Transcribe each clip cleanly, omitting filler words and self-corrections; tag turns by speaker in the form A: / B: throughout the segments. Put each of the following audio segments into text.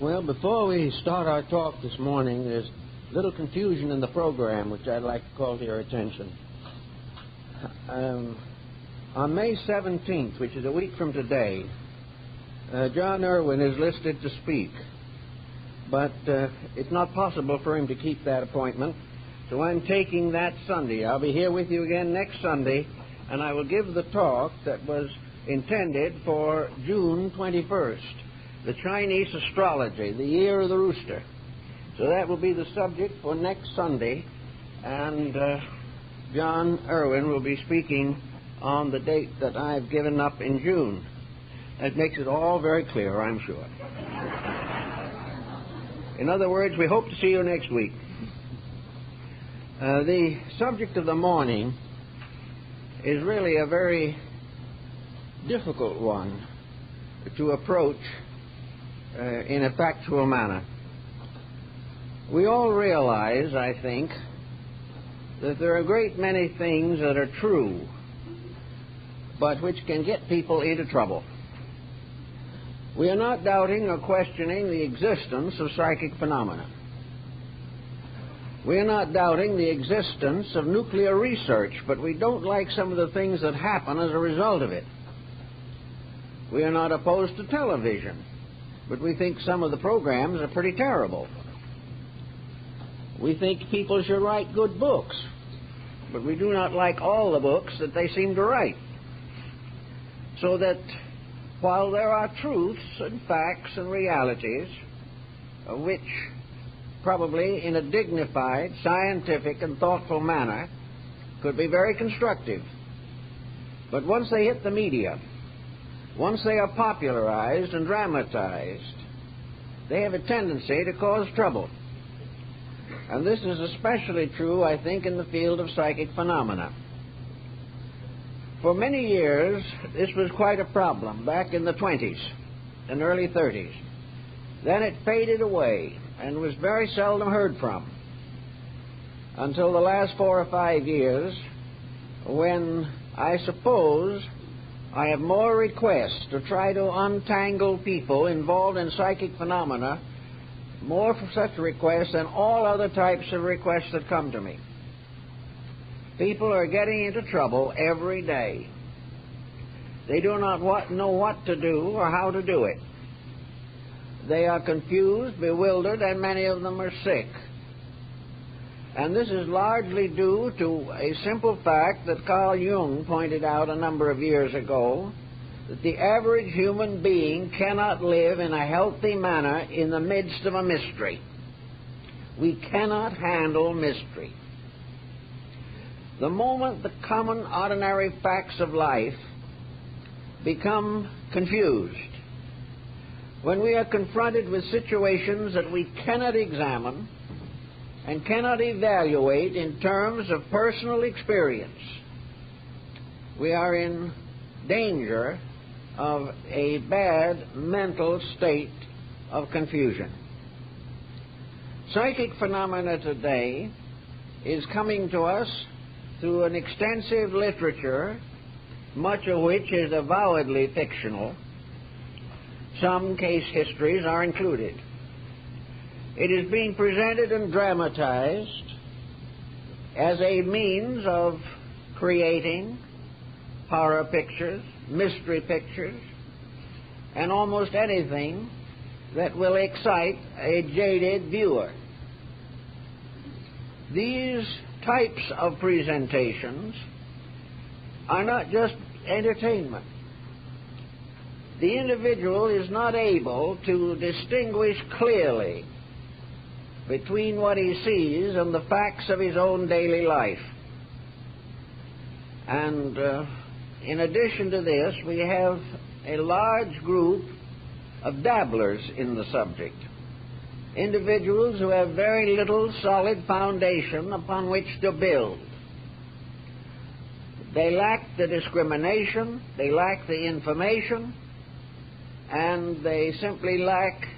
A: Well, before we start our talk this morning, there's a little confusion in the program which I'd like to call to your attention. On May 17th, which is a week from today, John Irwin is listed to speak, but it's not possible for him to keep that appointment, so I'm taking that Sunday. I'll be here with you again next Sunday, and I will give the talk that was intended for June 21st, the Chinese astrology, the year of the rooster. So that will be the subject for next Sunday, and John Irwin will be speaking on the date that I've given up in June. That makes it all very clear, I'm sure. In other words, we hope to see you next week. The subject of the morning is really a very difficult one to approach in a factual manner. We all realize, I think, that there are a great many things that are true, but which can get people into trouble. We are not doubting or questioning the existence of psychic phenomena. We are not doubting the existence of nuclear research, but we don't like some of the things that happen as a result of it. We are not opposed to television, but we think some of the programs are pretty terrible. We think people should write good books, but we do not like all the books that they seem to write. So that while there are truths and facts and realities, which probably in a dignified, scientific, and thoughtful manner could be very constructive, but once they hit the media, once they are popularized and dramatized, they have a tendency to cause trouble. And this is especially true, I think, in the field of psychic phenomena. For many years, this was quite a problem back in the 20s and early 30s. Then it faded away and was very seldom heard from until the last 4 or 5 years, when I suppose I have more requests to try to untangle people involved in psychic phenomena, more for such requests than all other types of requests that come to me. People are getting into trouble every day. They do not know what to do or how to do it. They are confused, bewildered, and many of them are sick. And this is largely due to a simple fact that Carl Jung pointed out a number of years ago, that the average human being cannot live in a healthy manner in the midst of a mystery. We cannot handle mystery. The moment the common, ordinary facts of life become confused, when we are confronted with situations that we cannot examine and cannot evaluate in terms of personal experience, we are in danger of a bad mental state of confusion. Psychic phenomena today is coming to us through an extensive literature, much of which is avowedly fictional. Some case histories are included. It is being presented and dramatized as a means of creating horror pictures, mystery pictures, and almost anything that will excite a jaded viewer. These types of presentations are not just entertainment. The individual is not able to distinguish clearly between what he sees and the facts of his own daily life. And in addition to this, we have a large group of dabblers in the subject, individuals who have very little solid foundation upon which to build. They lack the discrimination, they lack the information, and they simply lack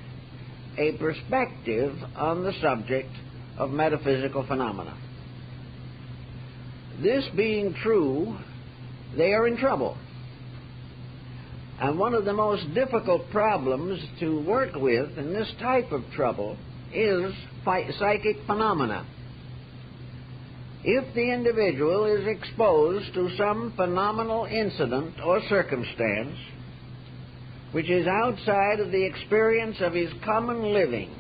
A: a perspective on the subject of metaphysical phenomena. This being true, they are in trouble. And one of the most difficult problems to work with in this type of trouble is psychic phenomena. If the individual is exposed to some phenomenal incident or circumstance which is outside of the experience of his common living,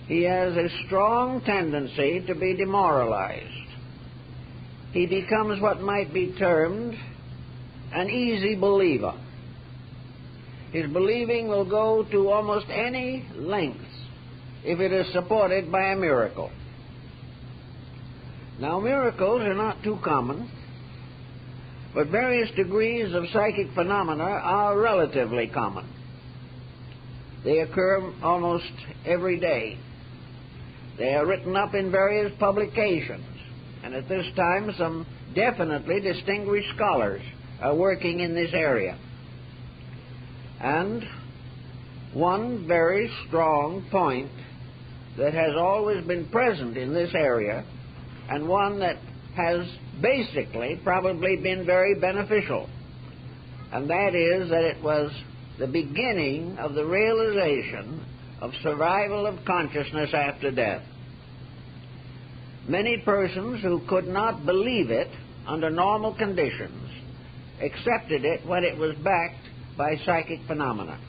A: he has a strong tendency to be demoralized. He becomes what might be termed an easy believer. His believing will go to almost any length if it is supported by a miracle. Now, miracles are not too common, but various degrees of psychic phenomena are relatively common. They occur almost every day. They are written up in various publications, and at this time some definitely distinguished scholars are working in this area. And one very strong point that has always been present in this area, and one that has basically probably been very beneficial, and that is that it was the beginning of the realization of survival of consciousness after death. Many persons who could not believe it under normal conditions accepted it when it was backed by psychic phenomena.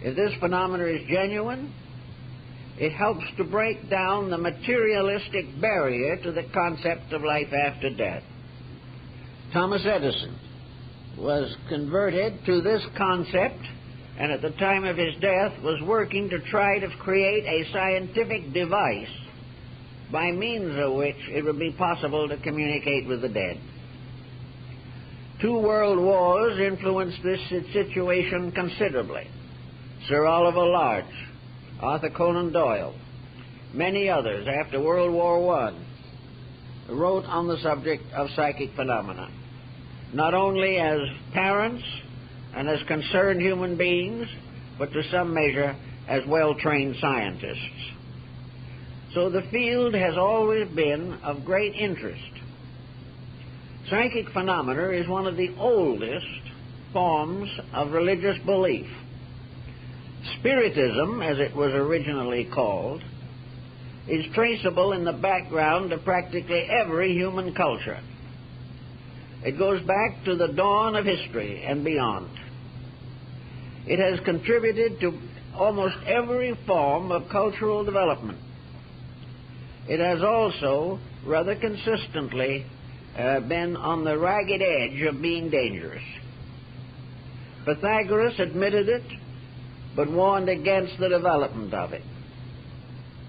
A: If this phenomena is genuine, it helps to break down the materialistic barrier to the concept of life after death. Thomas Edison was converted to this concept, and at the time of his death was working to try to create a scientific device by means of which it would be possible to communicate with the dead. 2 world wars influenced this situation considerably. Sir Oliver Lodge, Arthur Conan Doyle, many others after World War I wrote on the subject of psychic phenomena, not only as parents and as concerned human beings, but to some measure as well-trained scientists. So the field has always been of great interest. Psychic phenomena is one of the oldest forms of religious belief. Spiritism, as it was originally called, is traceable in the background of practically every human culture. It goes back to the dawn of history and beyond. It has contributed to almost every form of cultural development. It has also rather consistently been on the ragged edge of being dangerous. Pythagoras admitted it, but warned against the development of it.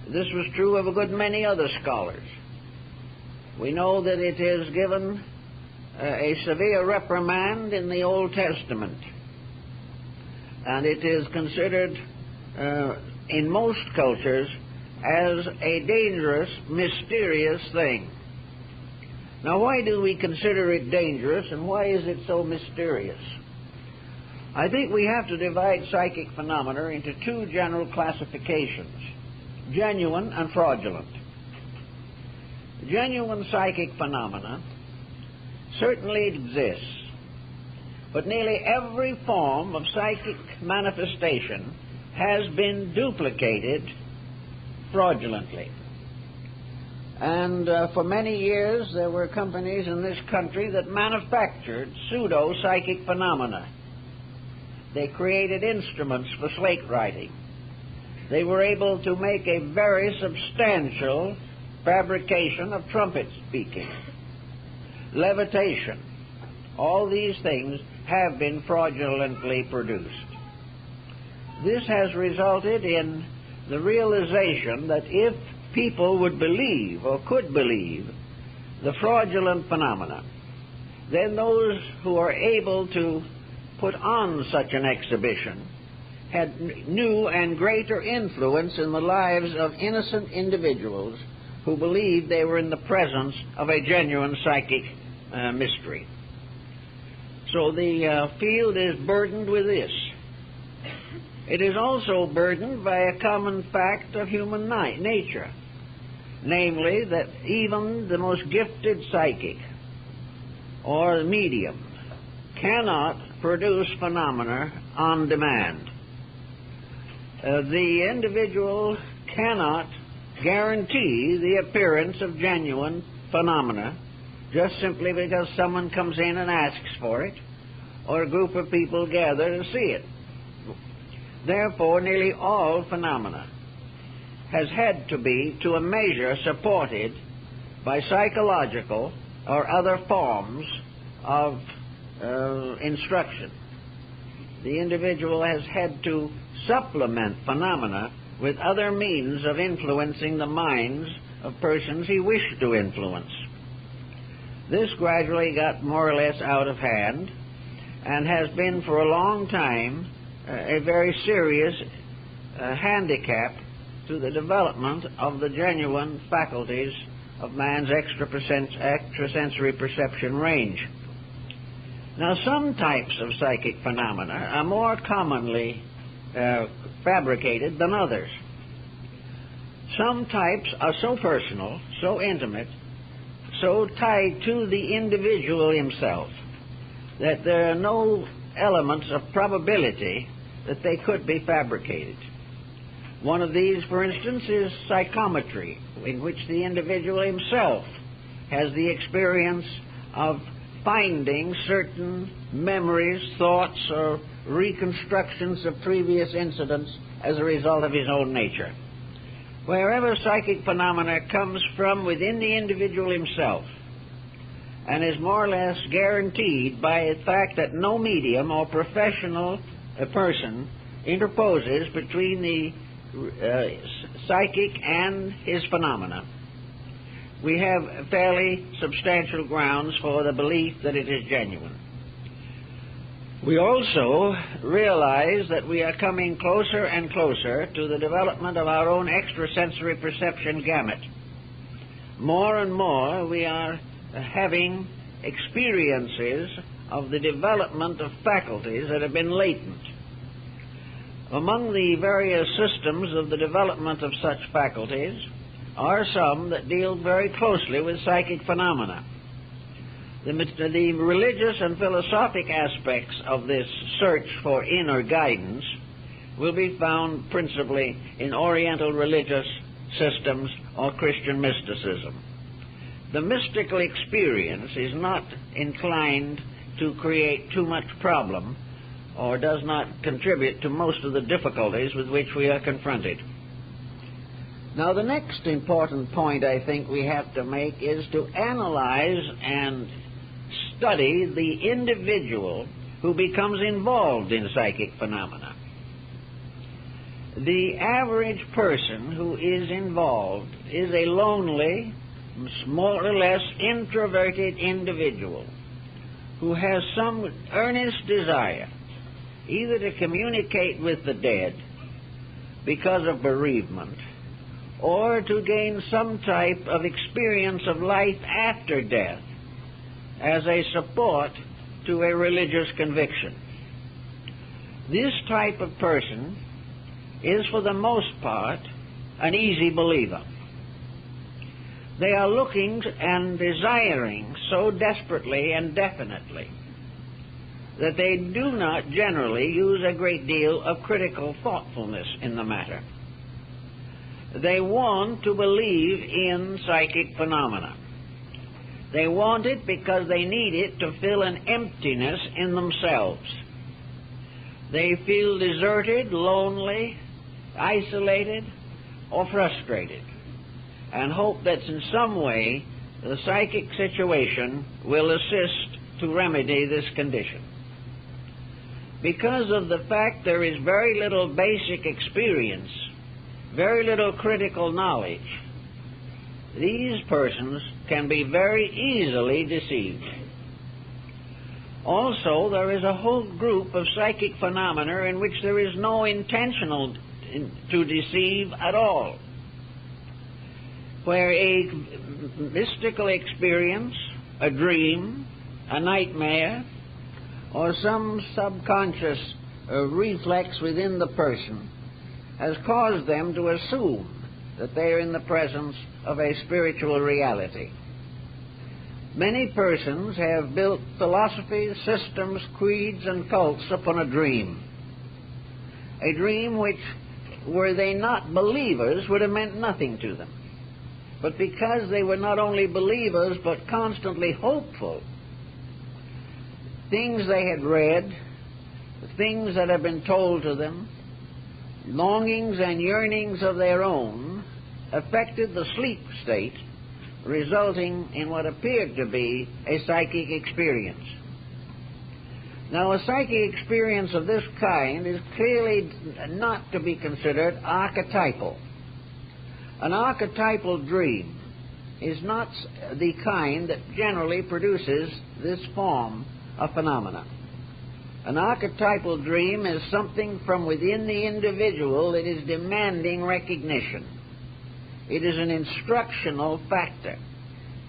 A: This was true of a good many other scholars. We know that it is given a severe reprimand in the Old Testament, and it is considered in most cultures as a dangerous, mysterious thing. Now, why do we consider it dangerous, and why is it so mysterious? I think we have to divide psychic phenomena into 2 general classifications: genuine and fraudulent. Genuine psychic phenomena certainly exists, but nearly every form of psychic manifestation has been duplicated fraudulently. And for many years there were companies in this country that manufactured pseudo-psychic phenomena. They created instruments for slate writing. They were able to make a very substantial fabrication of trumpet speaking, levitation. All these things have been fraudulently produced. This has resulted in the realization that if people would believe or could believe the fraudulent phenomena, then those who are able to put on such an exhibition had new and greater influence in the lives of innocent individuals who believed they were in the presence of a genuine psychic mystery. So the field is burdened with this. It is also burdened by a common fact of human nature, namely that even the most gifted psychic or medium cannot produce phenomena on demand. The individual cannot guarantee the appearance of genuine phenomena just simply because someone comes in and asks for it, or a group of people gather to see it. Therefore, nearly all phenomena has had to be, to a measure, supported by psychological or other forms of instruction. The individual has had to supplement phenomena with other means of influencing the minds of persons he wished to influence. This gradually got more or less out of hand and has been for a long time a very serious handicap to the development of the genuine faculties of man's extrasensory perception range. Now, some types of psychic phenomena are more commonly fabricated than others. Some types are so personal, so intimate, so tied to the individual himself, that there are no elements of probability that they could be fabricated. One of these, for instance, is psychometry, in which the individual himself has the experience of finding certain memories, thoughts, or reconstructions of previous incidents as a result of his own nature. Wherever psychic phenomena comes from within the individual himself and is more or less guaranteed by the fact that no medium or professional person interposes between the psychic and his phenomena, we have fairly substantial grounds for the belief that it is genuine. We also realize that we are coming closer and closer to the development of our own extrasensory perception gamut. More and more we are having experiences of the development of faculties that have been latent. Among the various systems of the development of such faculties are some that deal very closely with psychic phenomena. The religious and philosophic aspects of this search for inner guidance will be found principally in Oriental religious systems or Christian mysticism. The mystical experience is not inclined to create too much problem or does not contribute to most of the difficulties with which we are confronted. Now, the next important point I think we have to make is to analyze and study the individual who becomes involved in psychic phenomena. The average person who is involved is a lonely, more or less introverted individual who has some earnest desire either to communicate with the dead because of bereavement or to gain some type of experience of life after death as a support to a religious conviction. This type of person is, for the most part, an easy believer. They are looking and desiring so desperately and definitely that they do not generally use a great deal of critical thoughtfulness in the matter. They want to believe in psychic phenomena. They want it because they need it to fill an emptiness in themselves. They feel deserted, lonely, isolated, or frustrated, and hope that in some way the psychic situation will assist to remedy this condition. Because of the fact there is very little basic experience, very little critical knowledge, these persons can be very easily deceived. Also, there is a whole group of psychic phenomena in which there is no intentional to deceive at all, where a mystical experience, a dream, a nightmare, or some subconscious reflex within the person has caused them to assume that they are in the presence of a spiritual reality. Many persons have built philosophies, systems, creeds, and cults upon a dream. A dream which, were they not believers, would have meant nothing to them. But because they were not only believers, but constantly hopeful, things they had read, things that had been told to them, longings and yearnings of their own, affected the sleep state, resulting in what appeared to be a psychic experience. Now, a psychic experience of this kind is clearly not to be considered archetypal. An archetypal dream is not the kind that generally produces this form of phenomena. An archetypal dream is something from within the individual that is demanding recognition. It is an instructional factor.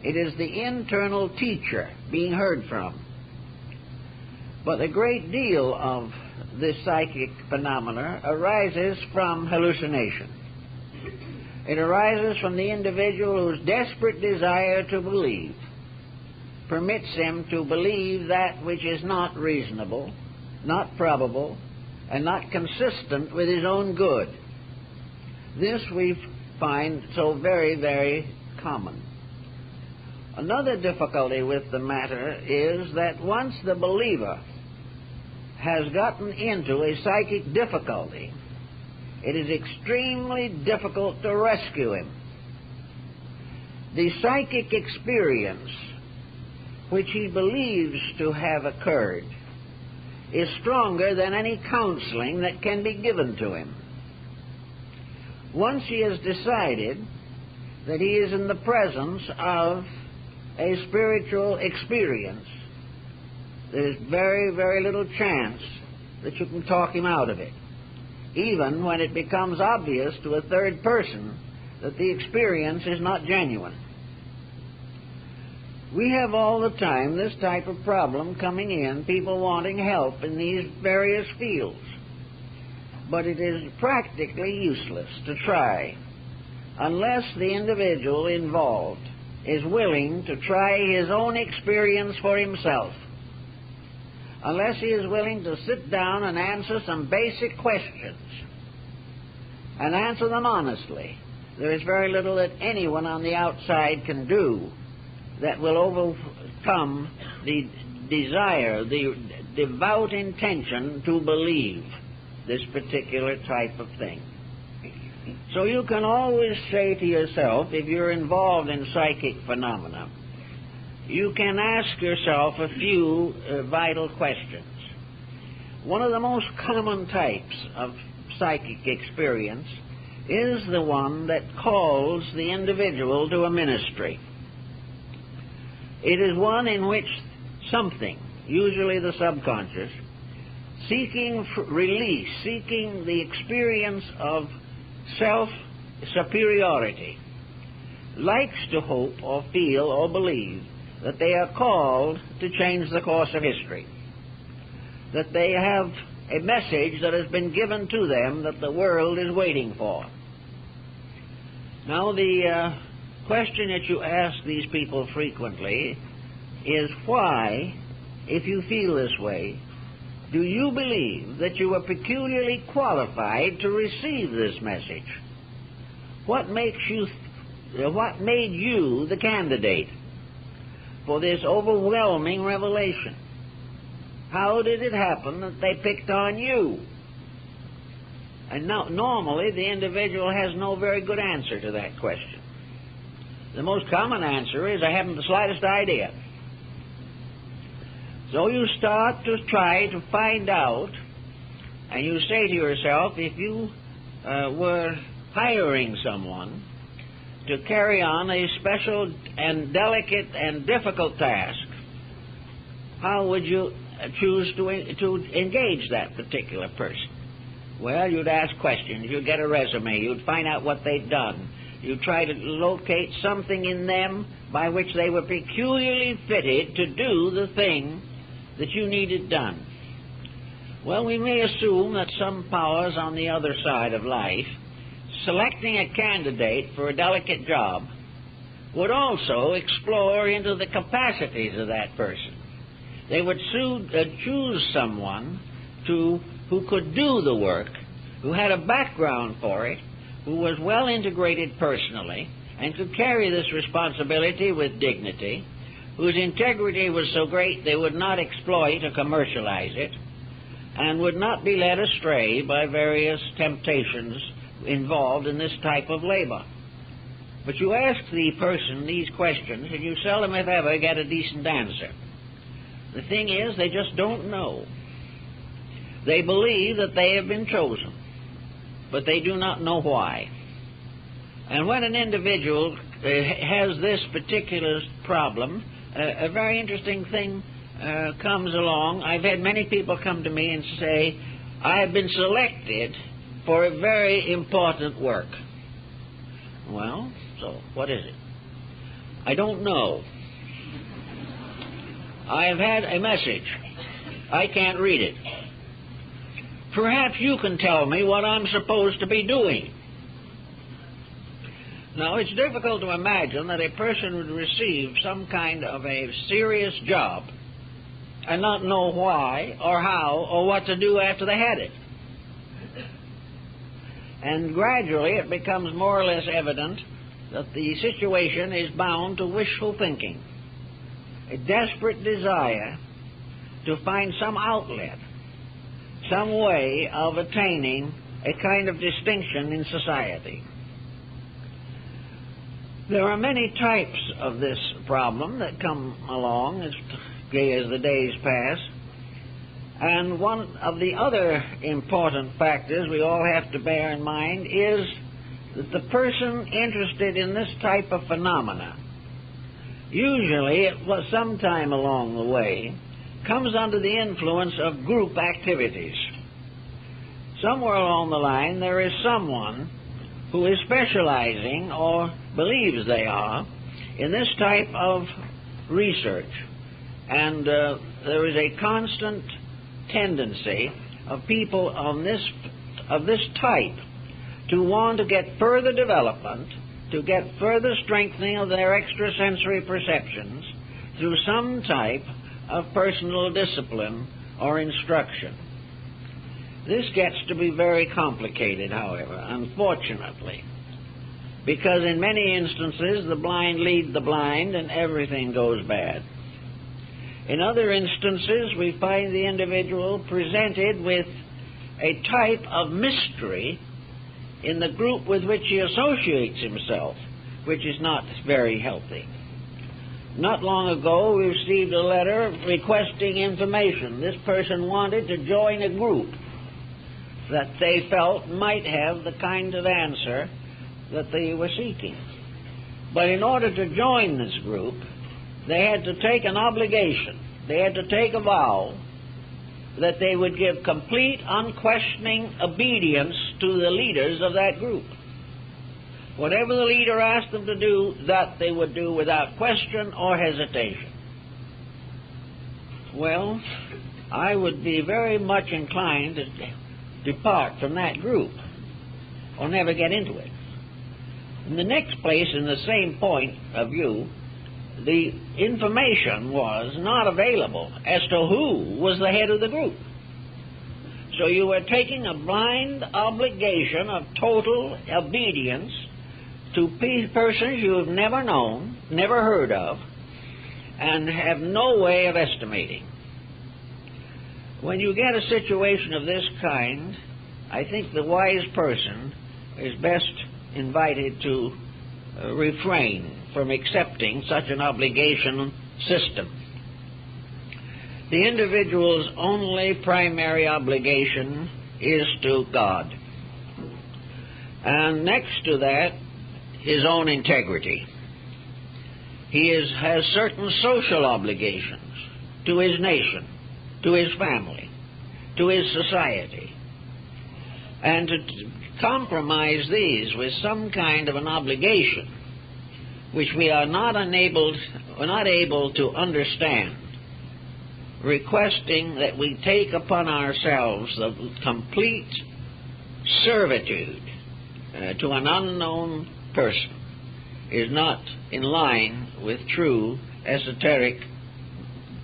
A: It is the internal teacher being heard from. But a great deal of this psychic phenomena arises from hallucination. It arises from the individual whose desperate desire to believe permits him to believe that which is not reasonable, not probable, and not consistent with his own good. This we find so very, very common. Another difficulty with the matter is that once the believer has gotten into a psychic difficulty, it is extremely difficult to rescue him. The psychic experience which he believes to have occurred is stronger than any counseling that can be given to him. Once he has decided that he is in the presence of a spiritual experience, there's very, very little chance that you can talk him out of it, even when it becomes obvious to a third person that the experience is not genuine. We have all the time this type of problem coming in, people wanting help in these various fields. But it is practically useless to try unless the individual involved is willing to try his own experience for himself. Unless he is willing to sit down and answer some basic questions and answer them honestly, there is very little that anyone on the outside can do that will overcome the desire, the devout intention to believe this particular type of thing. So you can always say to yourself, if you're involved in psychic phenomena, you can ask yourself a few vital questions. One of the most common types of psychic experience is the one that calls the individual to a ministry. It is one in which something, usually the subconscious, seeking release, seeking the experience of self-superiority, likes to hope or feel or believe that they are called to change the course of history, that they have a message that has been given to them that the world is waiting for. Now, the question that you ask these people frequently is why, if you feel this way, do you believe that you are peculiarly qualified to receive this message? What made you the candidate for this overwhelming revelation? How did it happen that they picked on you? And now, normally, the individual has no very good answer to that question. The most common answer is, I haven't the slightest idea. So you start to try to find out, and you say to yourself, if you were hiring someone to carry on a special and delicate and difficult task, how would you choose to engage that particular person? Well, you'd ask questions, you'd get a resume, you'd find out what they'd done, you'd try to locate something in them by which they were peculiarly fitted to do the thing that you needed done. Well, we may assume that some powers on the other side of life, selecting a candidate for a delicate job, would also explore into the capacities of that person. They would choose someone who could do the work, who had a background for it, who was well integrated personally, and could carry this responsibility with dignity, whose integrity was so great they would not exploit or commercialize it, and would not be led astray by various temptations involved in this type of labor. But you ask the person these questions, and you seldom, if ever, get a decent answer. The thing is, they just don't know. They believe that they have been chosen, but they do not know why. And when an individual has this particular problem, a very interesting thing comes along. I've had many people come to me and say, I have been selected for a very important work. Well, so what is it? I don't know. I have had a message. I can't read it. Perhaps you can tell me what I'm supposed to be doing. Now, it's difficult to imagine that a person would receive some kind of a serious job and not know why or how or what to do after they had it. And gradually it becomes more or less evident that the situation is bound to wishful thinking, a desperate desire to find some outlet, some way of attaining a kind of distinction in society. There are many types of this problem that come along as the days pass, and one of the other important factors we all have to bear in mind is that the person interested in this type of phenomena, usually it was sometime along the way, comes under the influence of group activities. Somewhere along the line there is someone who is specializing, or believes they are, in this type of research. And there is a constant tendency of people of this type to want to get further development, to get further strengthening of their extrasensory perceptions through some type of personal discipline or instruction. This gets to be very complicated, however, unfortunately, because in many instances the blind lead the blind and everything goes bad. In other instances, we find the individual presented with a type of mystery in the group with which he associates himself, which is not very healthy. Not long ago, we received a letter requesting information. This person wanted to join a group that they felt might have the kind of answer that they were seeking. But in order to join this group, they had to take an obligation. They had to take a vow that they would give complete, unquestioning obedience to the leaders of that group. Whatever the leader asked them to do, that they would do without question or hesitation. Well, I would be very much inclined to depart from that group or never get into it. In the next place, in the same point of view, the information was not available as to who was the head of the group. So you were taking a blind obligation of total obedience to persons you have never known, never heard of, and have no way of estimating. When you get a situation of this kind, I think the wise person is best invited to refrain from accepting such an obligation system. The individual's only primary obligation is to God. And next to that, his own integrity. He has certain social obligations to his nation, to his family, to his society. And to compromise these with some kind of an obligation which we are not able to understand, requesting that we take upon ourselves the complete servitude to an unknown person, is not in line with true esoteric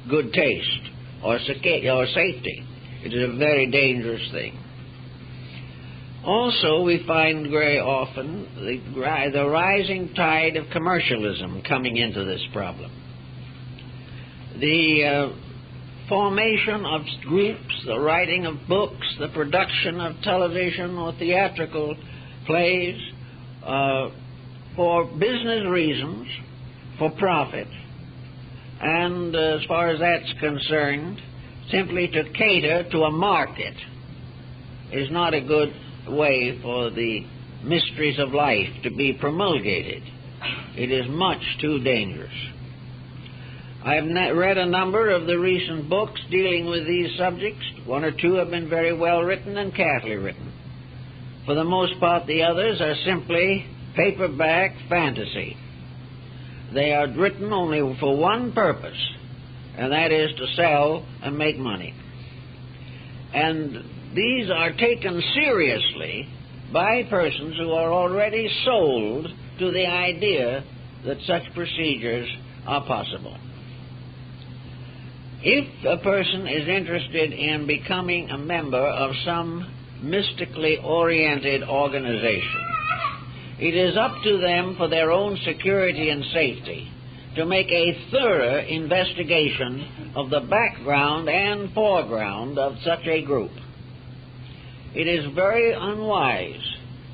A: good taste or safety. It is a very dangerous thing. Also, we find very often the rising tide of commercialism coming into this problem. The formation of groups, the writing of books, the production of television or theatrical plays for business reasons, for profit, and as far as that's concerned, simply to cater to a market is not a good way for the mysteries of life to be promulgated. It is much too dangerous. I have read a number of the recent books dealing with these subjects. One or two have been very well written and carefully written. For the most part, the others are simply paperback fantasy. They are written only for one purpose, and that is to sell and make money. And these are taken seriously by persons who are already sold to the idea that such procedures are possible. If a person is interested in becoming a member of some mystically oriented organization, it is up to them, for their own security and safety, to make a thorough investigation of the background and foreground of such a group. It is very unwise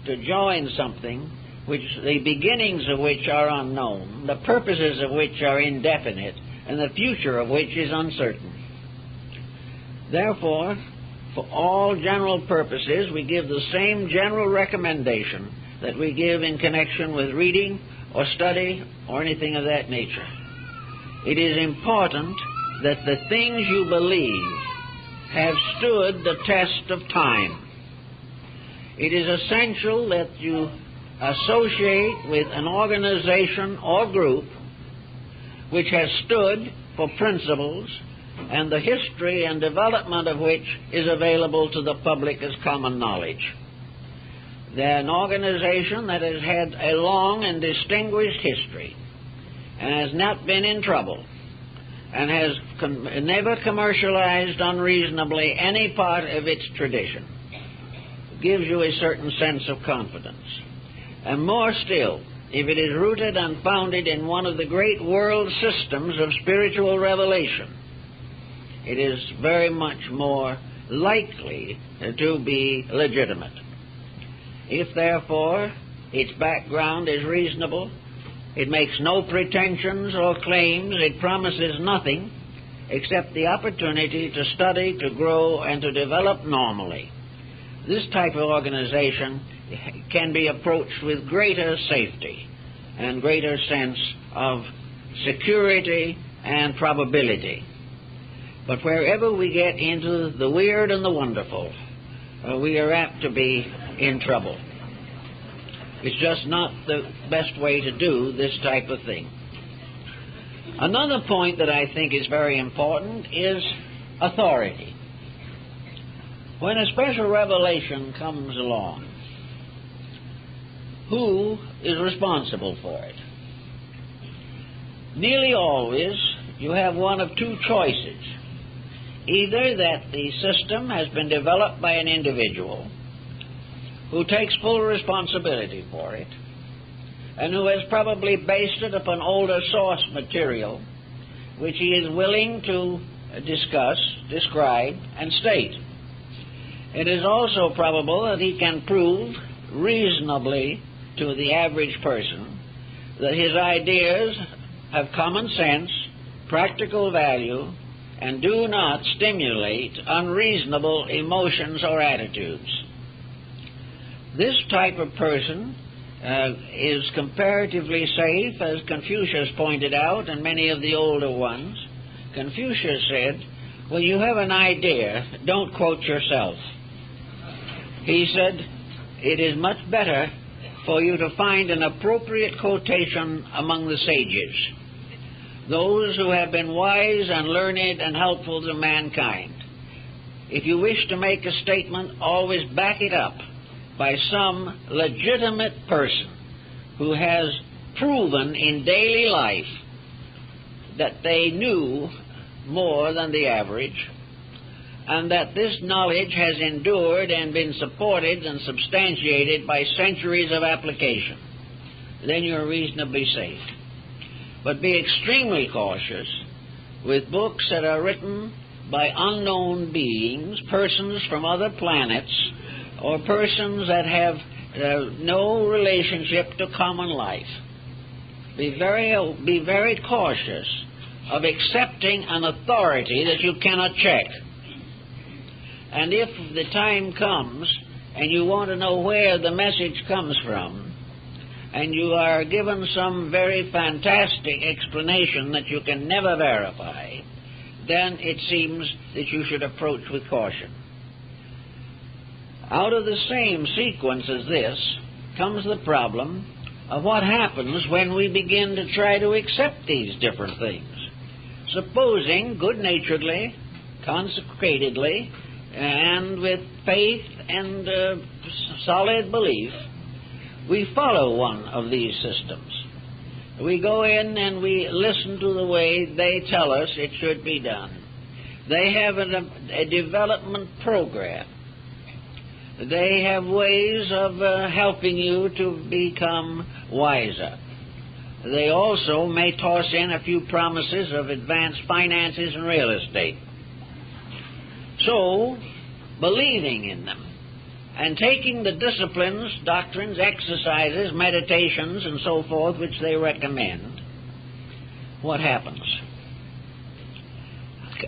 A: to join something which the beginnings of which are unknown, the purposes of which are indefinite, and the future of which is uncertain. Therefore, for all general purposes, we give the same general recommendation that we give in connection with reading or study or anything of that nature. It is important that the things you believe have stood the test of time. It is essential that you associate with an organization or group which has stood for principles and the history and development of which is available to the public as common knowledge. They're an organization that has had a long and distinguished history and has not been in trouble and has never commercialized unreasonably any part of its tradition. It gives you a certain sense of confidence. And more still, if it is rooted and founded in one of the great world systems of spiritual revelation, it is very much more likely to be legitimate. If, therefore, its background is reasonable, it makes no pretensions or claims, it promises nothing except the opportunity to study, to grow, and to develop normally, this type of organization can be approached with greater safety and greater sense of security and probability. But wherever we get into the weird and the wonderful, we are apt to be in trouble. It's just not the best way to do this type of thing. Another point that I think is very important is authority. When a special revelation comes along, who is responsible for it? Nearly always you have one of two choices. Either that the system has been developed by an individual who takes full responsibility for it and who has probably based it upon older source material which he is willing to discuss, describe, and state. It is also probable that he can prove reasonably to the average person that his ideas have common sense, practical value, and do not stimulate unreasonable emotions or attitudes. This type of person is comparatively safe, as Confucius pointed out, and many of the older ones. Confucius said, when you have an idea, don't quote yourself. He said, it is much better for you to find an appropriate quotation among the sages, those who have been wise and learned and helpful to mankind. If you wish to make a statement, always back it up by some legitimate person who has proven in daily life that they knew more than the average, and that this knowledge has endured and been supported and substantiated by centuries of application, then you're reasonably safe. But be extremely cautious with books that are written by unknown beings, persons from other planets, or persons that have no relationship to common life. Be very cautious of accepting an authority that you cannot check. And if the time comes and you want to know where the message comes from, and you are given some very fantastic explanation that you can never verify, then it seems that you should approach with caution. Out of the same sequence as this comes the problem of what happens when we begin to try to accept these different things. Supposing, good-naturedly, consecratedly, and with faith and solid belief, we follow one of these systems. We go in and we listen to the way they tell us it should be done. They have a development program. They have ways of helping you to become wiser. They also may toss in a few promises of advanced finances and real estate. So, believing in them and taking the disciplines, doctrines, exercises, meditations, and so forth which they recommend, what happens?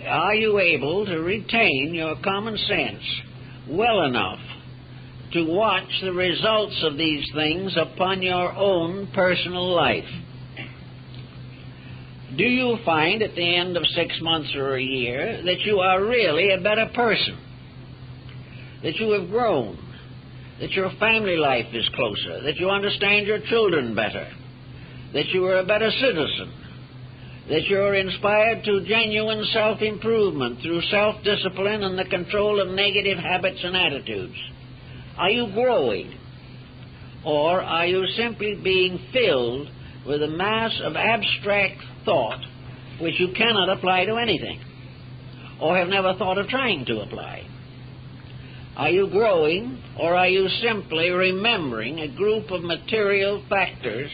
A: Are you able to retain your common sense well enough to watch the results of these things upon your own personal life? Do you find at the end of 6 months or a year that you are really a better person? That you have grown? That your family life is closer? That you understand your children better? That you are a better citizen? That you're inspired to genuine self-improvement through self-discipline and the control of negative habits and attitudes? Are you growing? Or are you simply being filled with a mass of abstract thought which you cannot apply to anything, or have never thought of trying to apply? Are you growing, or are you simply remembering a group of material factors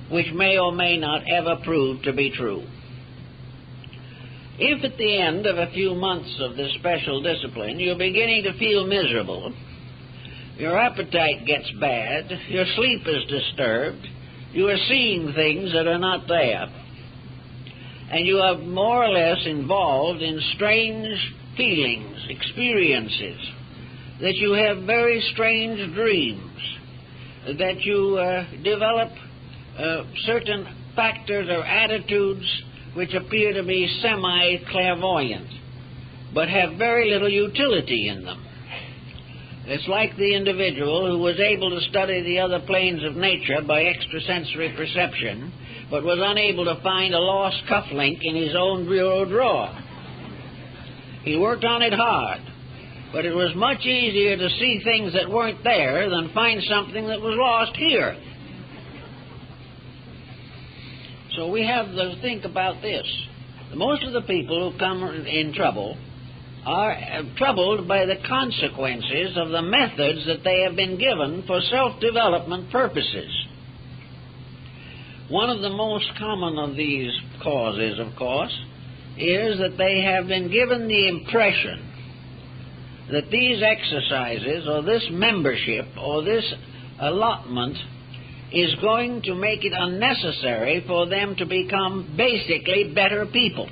A: which may or may not ever prove to be true? If at the end of a few months of this special discipline you're beginning to feel miserable, your appetite gets bad, your sleep is disturbed, you are seeing things that are not there, and you are more or less involved in strange feelings, experiences, that you have very strange dreams, that you develop certain factors or attitudes which appear to be semi-clairvoyant, but have very little utility in them. It's like the individual who was able to study the other planes of nature by extrasensory perception, but was unable to find a lost cufflink in his own bureau drawer. He worked on it hard, but it was much easier to see things that weren't there than find something that was lost here. So we have to think about this. Most of the people who come in trouble are troubled by the consequences of the methods that they have been given for self-development purposes. One of the most common of these causes, of course, is that they have been given the impression that these exercises, or this membership, or this allotment is going to make it unnecessary for them to become basically better people.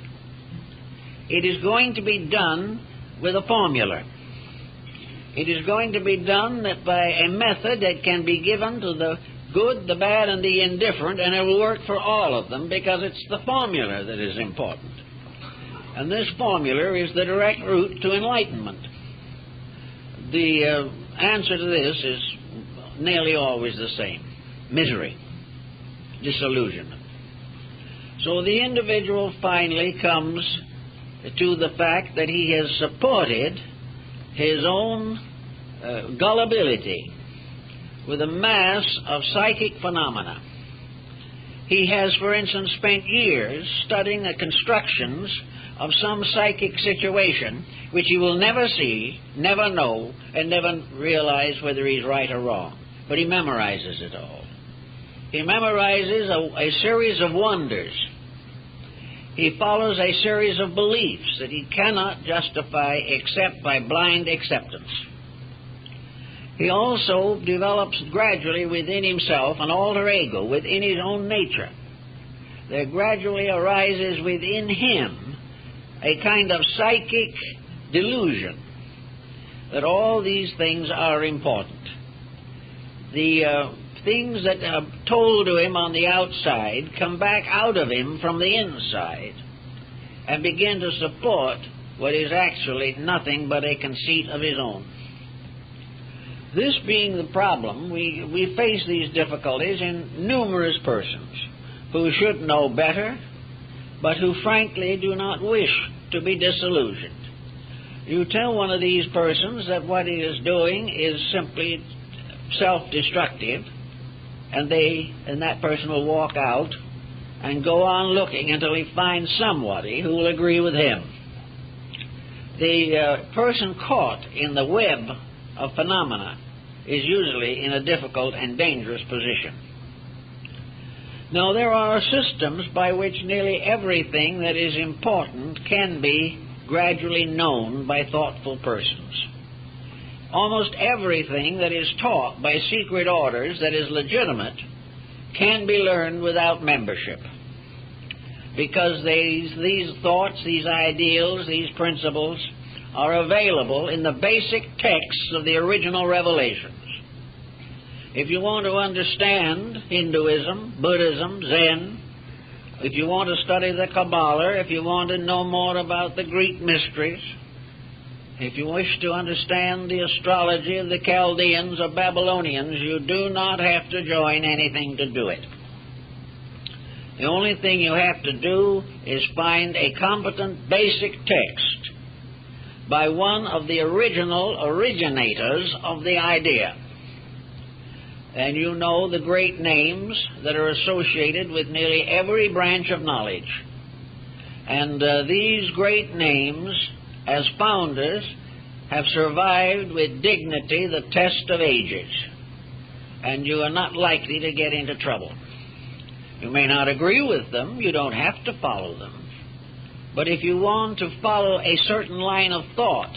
A: It is going to be done with a formula. It is going to be done by a method that can be given to the good, the bad, and the indifferent, and it will work for all of them because it's the formula that is important. And this formula is the direct route to enlightenment. The answer to this is nearly always the same: misery, disillusionment. So the individual finally comes to the fact that he has supported his own gullibility with a mass of psychic phenomena. he has, for instance, spent years studying the constructions of some psychic situation which he will never see, never know, and never realize whether he's right or wrong. But he memorizes it all. He memorizes a series of wonders. He follows a series of beliefs that he cannot justify except by blind acceptance. He also develops gradually within himself an alter ego within his own nature. There gradually arises within him a kind of psychic delusion that all these things are important. The things that are told to him on the outside come back out of him from the inside and begin to support what is actually nothing but a conceit of his own. This being the problem, we face these difficulties in numerous persons who should know better, but who frankly do not wish to be disillusioned. You tell one of these persons that what he is doing is simply self-destructive, and that person will walk out and go on looking until he finds somebody who will agree with him. The person caught in the web of phenomena is usually in a difficult and dangerous position. Now, there are systems by which nearly everything that is important can be gradually known by thoughtful persons. Almost everything that is taught by secret orders that is legitimate can be learned without membership, because these thoughts, these ideals, these principles are available in the basic texts of the original revelations. If you want to understand Hinduism, Buddhism, Zen, if you want to study the Kabbalah, if you want to know more about the Greek mysteries, if you wish to understand the astrology of the Chaldeans or Babylonians, you do not have to join anything to do it. The only thing you have to do is find a competent basic text by one of the originators of the idea. And you know the great names that are associated with nearly every branch of knowledge. And these great names, as founders, have survived with dignity the test of ages. And you are not likely to get into trouble. You may not agree with them. You don't have to follow them. But if you want to follow a certain line of thought,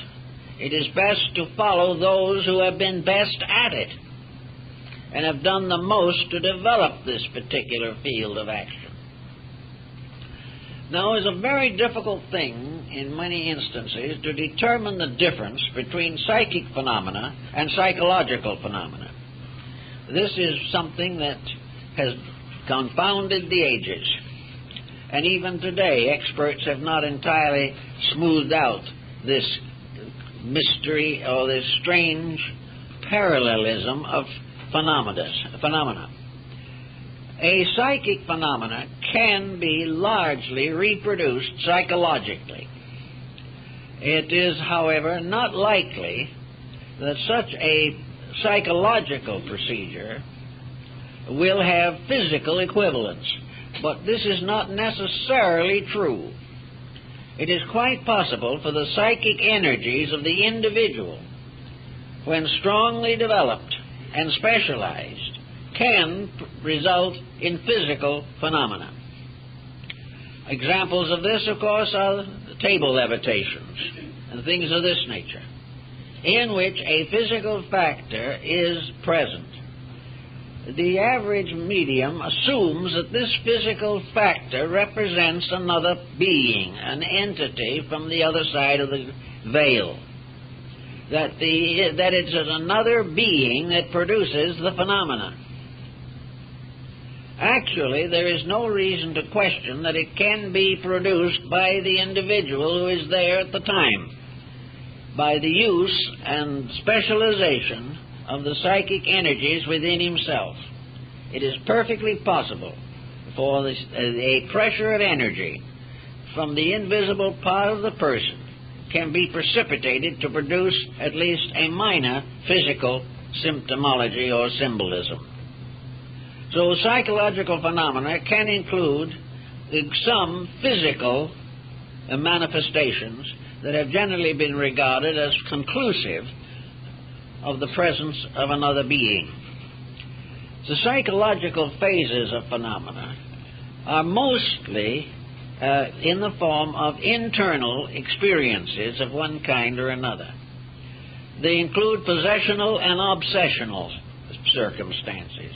A: it is best to follow those who have been best at it and have done the most to develop this particular field of action. Now, it's a very difficult thing in many instances to determine the difference between psychic phenomena and psychological phenomena. This is something that has confounded the ages. And even today, experts have not entirely smoothed out this mystery or this strange parallelism of phenomena. A psychic phenomena can be largely reproduced psychologically. It is, however, not likely that such a psychological procedure will have physical equivalence. But this is not necessarily true. It is quite possible for the psychic energies of the individual, when strongly developed and specialized, can result in physical phenomena. Examples of this, of course, are table levitations and things of this nature, in which a physical factor is present. The average medium assumes that this physical factor represents another being, an entity from the other side of the veil. That it's another being that produces the phenomena. Actually, there is no reason to question that it can be produced by the individual who is there at the time, by the use and specialization of the psychic energies within himself. It is perfectly possible for a pressure of energy from the invisible part of the person can be precipitated to produce at least a minor physical symptomology or symbolism. So psychological phenomena can include some physical manifestations that have generally been regarded as conclusive of the presence of another being. The psychological phases of phenomena are mostly in the form of internal experiences of one kind or another. They include possessional and obsessional circumstances.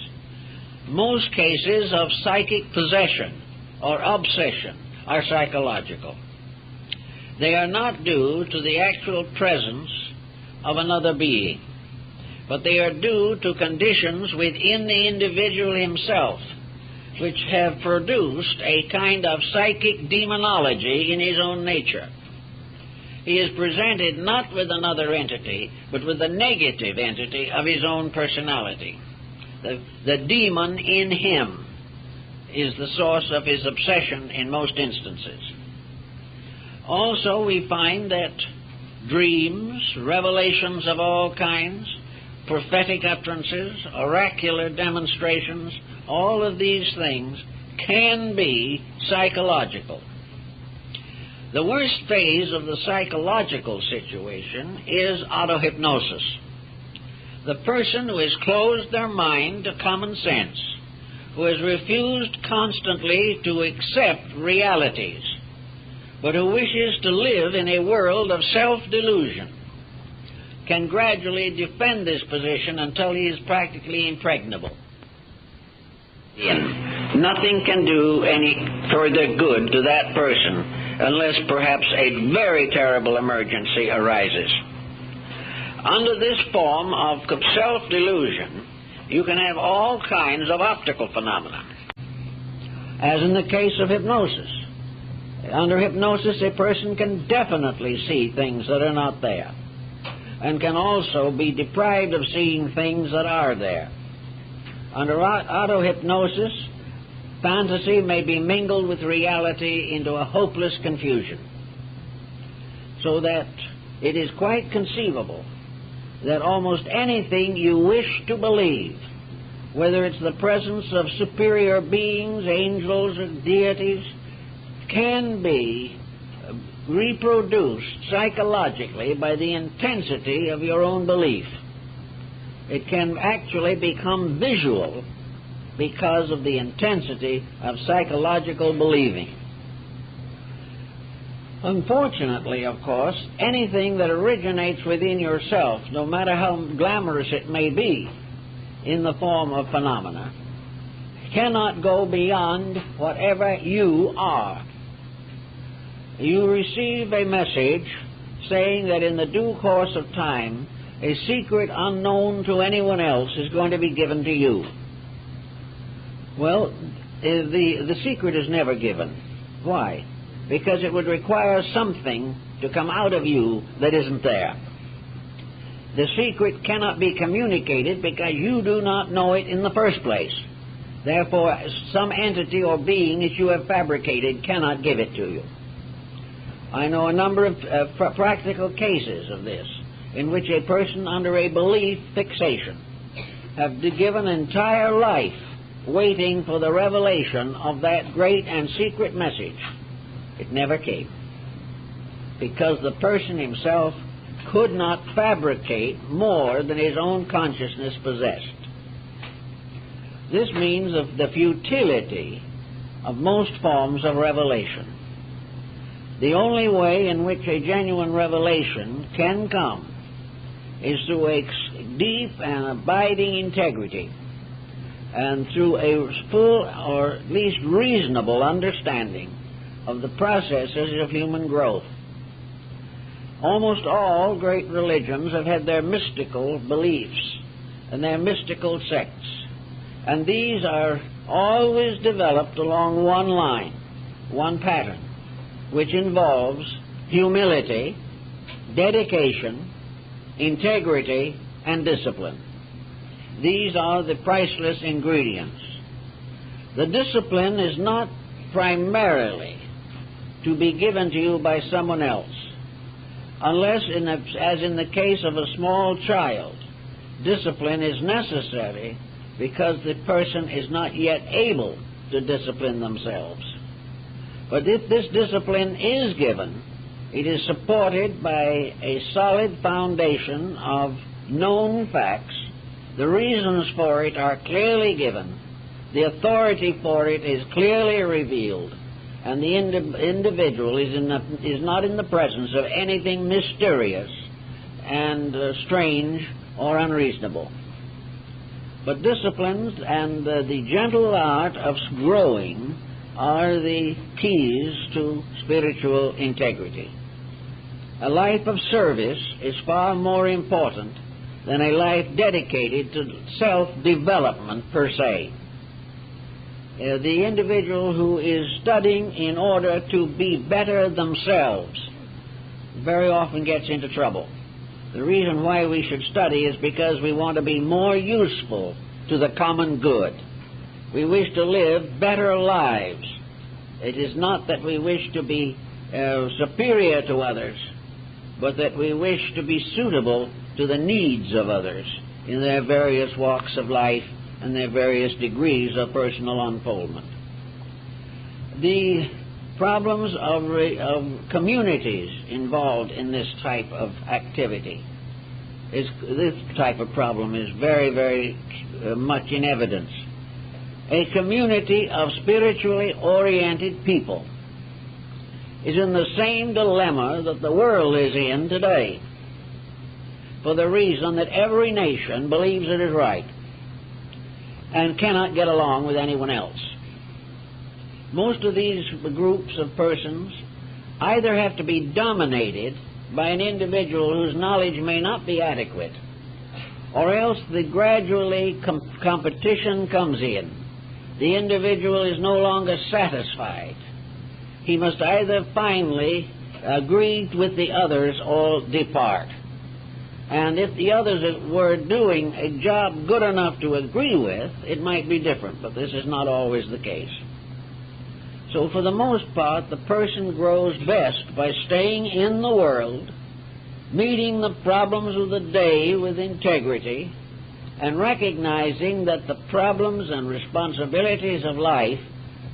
A: Most cases of psychic possession or obsession are psychological. They are not due to the actual presence of another being, but they are due to conditions within the individual himself which have produced a kind of psychic demonology in his own nature. He is presented not with another entity, but with the negative entity of his own personality. The demon in him is the source of his obsession in most instances. Also, we find that dreams, revelations of all kinds, prophetic utterances, oracular demonstrations, all of these things can be psychological. The worst phase of the psychological situation is autohypnosis. The person who has closed their mind to common sense, who has refused constantly to accept realities, but who wishes to live in a world of self-delusion, can gradually defend this position until he is practically impregnable. Nothing can do any further good to that person unless perhaps a very terrible emergency arises. Under this form of self-delusion, you can have all kinds of optical phenomena, as in the case of hypnosis. Under hypnosis, a person can definitely see things that are not there, and can also be deprived of seeing things that are there. Under auto-hypnosis, fantasy may be mingled with reality into a hopeless confusion, so that it is quite conceivable that almost anything you wish to believe, whether it's the presence of superior beings, angels, or deities, can be reproduced psychologically by the intensity of your own belief. It can actually become visual because of the intensity of psychological believing. Unfortunately, of course, anything that originates within yourself, no matter how glamorous it may be in the form of phenomena, cannot go beyond whatever you are. You receive a message saying that in the due course of time, a secret unknown to anyone else is going to be given to you. Well, the secret is never given. Why? Because it would require something to come out of you that isn't there. The secret cannot be communicated because you do not know it in the first place. Therefore, some entity or being that you have fabricated cannot give it to you. I know a number of practical cases of this, in which a person under a belief fixation have given entire life waiting for the revelation of that great and secret message. It never came, because the person himself could not fabricate more than his own consciousness possessed. This means of the futility of most forms of revelation. The only way in which a genuine revelation can come is through a deep and abiding integrity, and through a full or at least reasonable understanding of the processes of human growth. Almost all great religions have had their mystical beliefs and their mystical sects, and these are always developed along one line, one pattern, which involves humility, dedication, integrity, and discipline. These are the priceless ingredients. The discipline is not primarily to be given to you by someone else, unless, as in the case of a small child, discipline is necessary because the person is not yet able to discipline themselves. But if this discipline is given, it is supported by a solid foundation of known facts. The reasons for it are clearly given. The authority for it is clearly revealed. And the individual is not in the presence of anything mysterious and strange or unreasonable. But disciplines and the gentle art of growing are the keys to spiritual integrity. A life of service is far more important than a life dedicated to self-development per se. The individual who is studying in order to be better themselves very often gets into trouble. The reason why we should study is because we want to be more useful to the common good. We wish to live better lives. It is not that we wish to be superior to others, but that we wish to be suitable to the needs of others in their various walks of life and their various degrees of personal unfoldment. The problems of communities involved in this type of activity, this type of problem is very, very much in evidence. A community of spiritually oriented people is in the same dilemma that the world is in today, for the reason that every nation believes it is right and cannot get along with anyone else. Most of these groups of persons either have to be dominated by an individual whose knowledge may not be adequate, or else the gradually competition comes in. The individual is no longer satisfied. He must either finally agree with the others or depart. And if the others were doing a job good enough to agree with, it might be different, but this is not always the case. So for the most part, the person grows best by staying in the world, meeting the problems of the day with integrity, and recognizing that the problems and responsibilities of life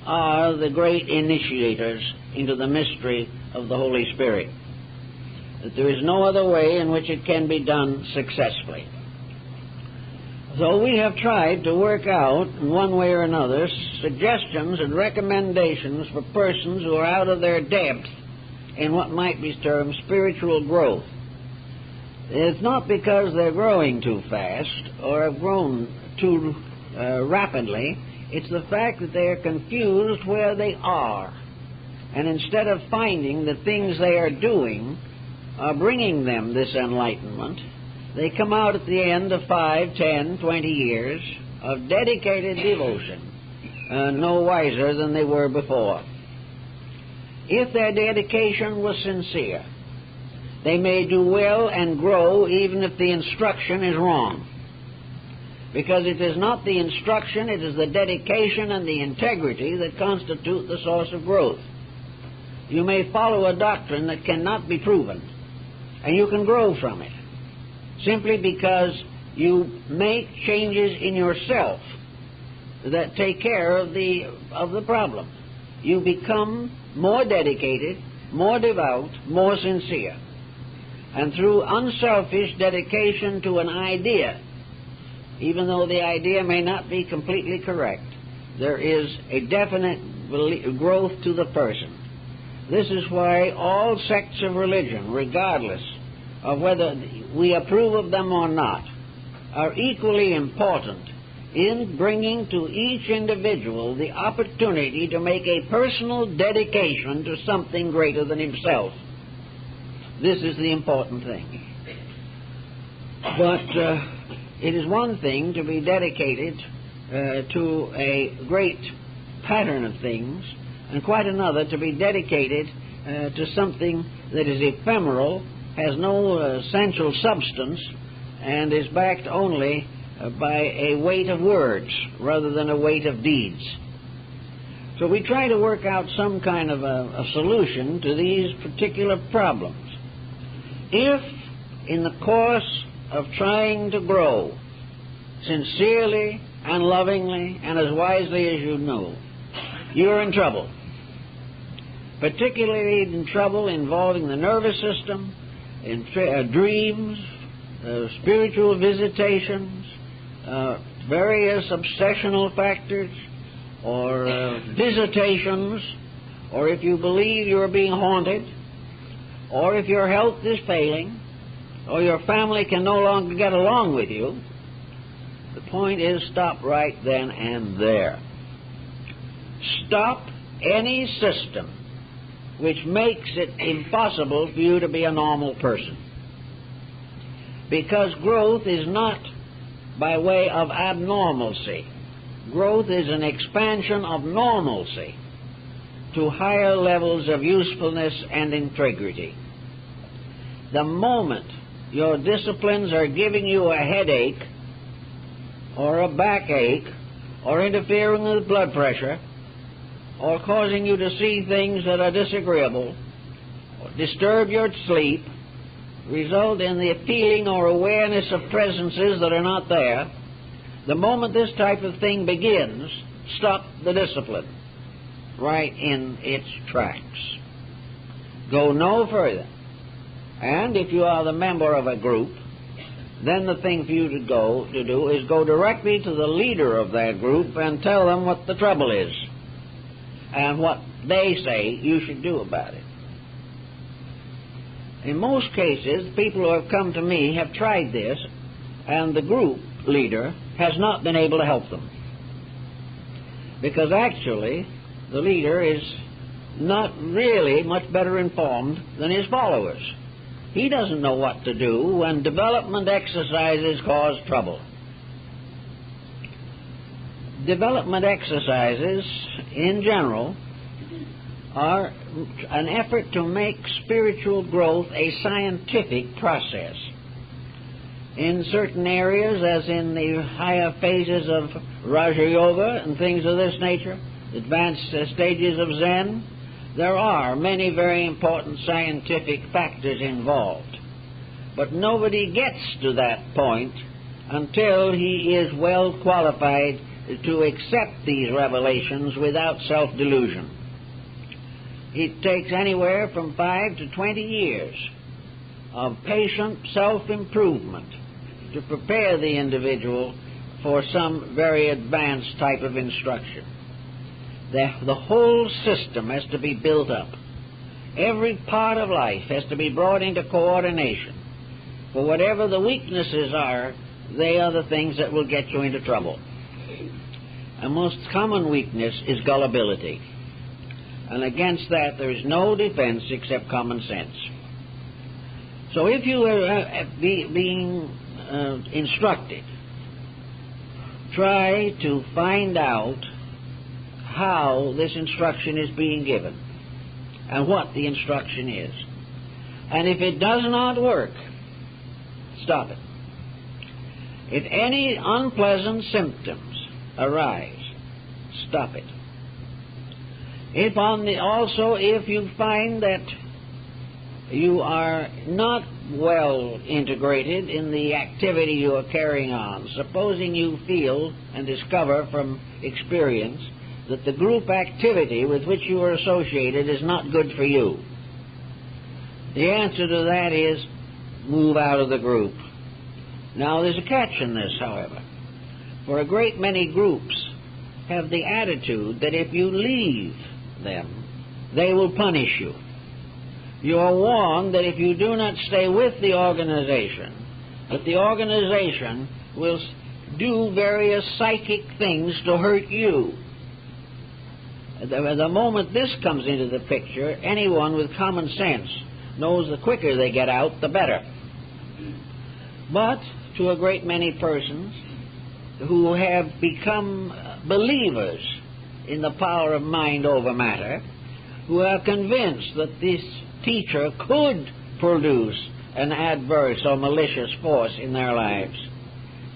A: are the great initiators into the mystery of the Holy Spirit. That there is no other way in which it can be done successfully. So we have tried to work out, in one way or another, suggestions and recommendations for persons who are out of their depth in what might be termed spiritual growth. It's not because they're growing too fast or have grown too rapidly. It's the fact that they are confused where they are. And instead of finding the things they are doing are bringing them this enlightenment, they come out at the end of 5, 10, 20 years of dedicated devotion, no wiser than they were before. If their dedication was sincere, they may do well and grow even if the instruction is wrong. Because it is not the instruction, it is the dedication and the integrity that constitute the source of growth. You may follow a doctrine that cannot be proven, and you can grow from it, simply because you make changes in yourself that take care of the problem. You become more dedicated, more devout, more sincere. And through unselfish dedication to an idea, even though the idea may not be completely correct, there is a definite growth to the person. This is why all sects of religion, regardless of whether we approve of them or not, are equally important in bringing to each individual the opportunity to make a personal dedication to something greater than himself. This is the important thing. But it is one thing to be dedicated to a great pattern of things, and quite another to be dedicated to something that is ephemeral, has no essential substance, and is backed only by a weight of words rather than a weight of deeds. So we try to work out some kind of a solution to these particular problems. If, in the course of trying to grow sincerely and lovingly and as wisely as you know, you're in trouble. Particularly in trouble involving the nervous system, in dreams, spiritual visitations, various obsessional factors, or visitations, or if you believe you're being haunted, or if your health is failing, or your family can no longer get along with you. The point is, stop right then and there. Stop any system which makes it impossible for you to be a normal person. Because growth is not by way of abnormalcy. Growth is an expansion of normalcy to higher levels of usefulness and integrity. The moment your disciplines are giving you a headache or a backache or interfering with blood pressure or causing you to see things that are disagreeable or disturb your sleep, result in the feeling or awareness of presences that are not there, the moment this type of thing begins, stop the discipline right in its tracks. Go no further. And if you are the member of a group, then the thing for you to do is go directly to the leader of that group and tell them what the trouble is and what they say you should do about it. In most cases, people who have come to me have tried this, and the group leader has not been able to help them. Because actually, the leader is not really much better informed than his followers. He doesn't know what to do when development exercises cause trouble. Development exercises, in general, are an effort to make spiritual growth a scientific process. In certain areas, as in the higher phases of Raja Yoga and things of this nature, advanced stages of Zen, there are many very important scientific factors involved. But nobody gets to that point until he is well qualified to accept these revelations without self-delusion. It takes anywhere from 5 to 20 years of patient self-improvement to prepare the individual for some very advanced type of instruction. The whole system has to be built up. Every part of life has to be brought into coordination. For whatever the weaknesses are, they are the things that will get you into trouble. A most common weakness is gullibility. And against that there is no defense except common sense. So if you are being instructed, try to find out how this instruction is being given and what the instruction is. And if it does not work, stop it. If any unpleasant symptoms arise, stop it. Also, if you find that you are not well integrated in the activity you are carrying on, supposing you feel and discover from experience that the group activity with which you are associated is not good for you, the answer to that is move out of the group. Now, there's a catch in this, however. For a great many groups have the attitude that if you leave them, they will punish you. You are warned that if you do not stay with the organization, that the organization will do various psychic things to hurt you. The moment this comes into the picture, anyone with common sense knows the quicker they get out, the better. But to a great many persons who have become believers in the power of mind over matter, who are convinced that this teacher could produce an adverse or malicious force in their lives,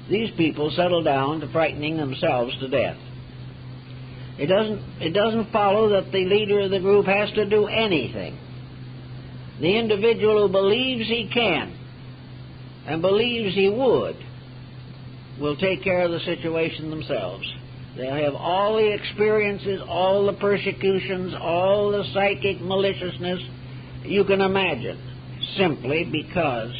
A: these people settle down to frightening themselves to death. It doesn't follow that the leader of the group has to do anything. The individual who believes he can and believes he would will take care of the situation themselves. They'll have all the experiences, all the persecutions, all the psychic maliciousness you can imagine, simply because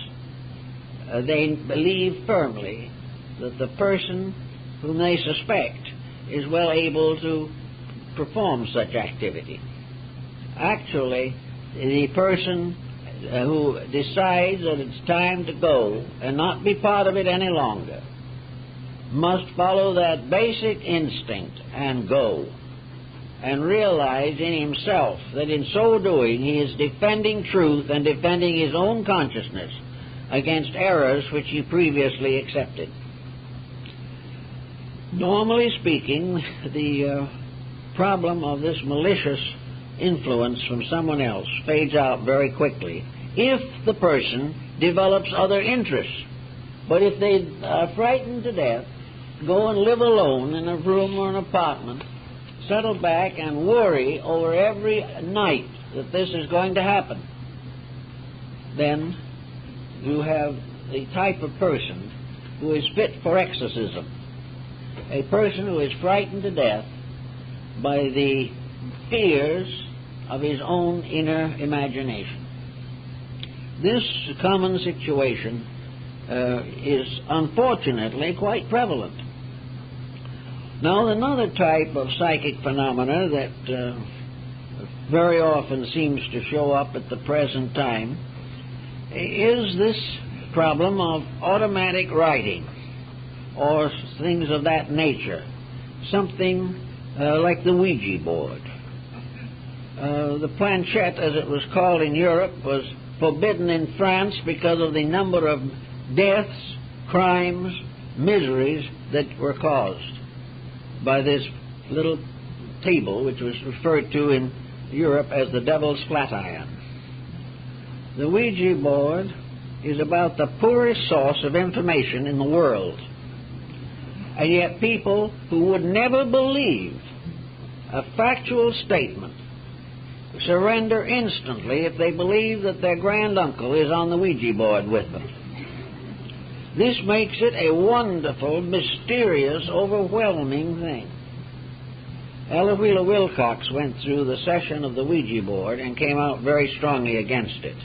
A: they believe firmly that the person whom they suspect is well able to perform such activity. Actually, the person who decides that it's time to go and not be part of it any longer must follow that basic instinct and go, and realize in himself that in so doing he is defending truth and defending his own consciousness against errors which he previously accepted. Normally speaking, the problem of this malicious influence from someone else fades out very quickly if the person develops other interests. But if they are frightened to death, go and live alone in a room or an apartment, settle back and worry over every night that this is going to happen, then you have the type of person who is fit for exorcism. A person who is frightened to death by the fears of his own inner imagination. This common situation is unfortunately quite prevalent. Now, another type of psychic phenomena that very often seems to show up at the present time is this problem of automatic writing or things of that nature, something like the Ouija board. The planchette, as it was called in Europe, was forbidden in France because of the number of deaths, crimes, miseries that were caused by this little table, which was referred to in Europe as the Devil's Flatiron. The Ouija board is about the poorest source of information in the world, and yet people who would never believe a factual statement surrender instantly if they believe that their granduncle is on the Ouija board with them. This makes it a wonderful, mysterious, overwhelming thing. Ella Wheeler Wilcox went through the session of the Ouija board and came out very strongly against it.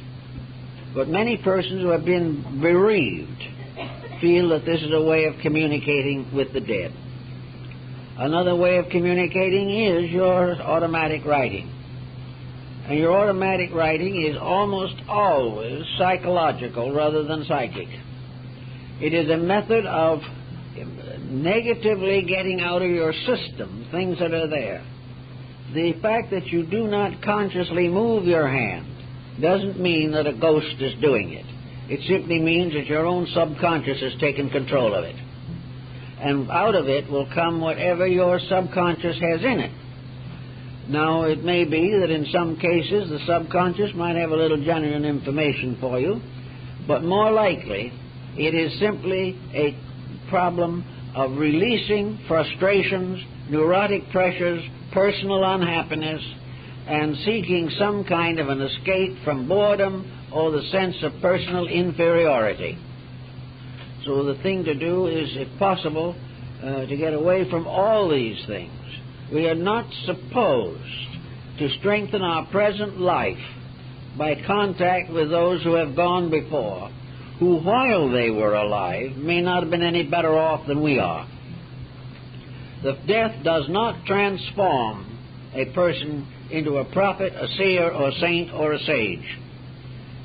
A: But many persons who have been bereaved feel that this is a way of communicating with the dead. Another way of communicating is your automatic writing. And your automatic writing is almost always psychological rather than psychic. It is a method of negatively getting out of your system things that are there. The fact that you do not consciously move your hand doesn't mean that a ghost is doing it. It simply means that your own subconscious has taken control of it. And out of it will come whatever your subconscious has in it. Now, it may be that in some cases the subconscious might have a little genuine information for you, but more likely it is simply a problem of releasing frustrations, neurotic pressures, personal unhappiness, and seeking some kind of an escape from boredom or the sense of personal inferiority. So the thing to do is, if possible, to get away from all these things. We are not supposed to strengthen our present life by contact with those who have gone before, who, while they were alive, may not have been any better off than we are. The death does not transform a person into a prophet, a seer, or a saint, or a sage.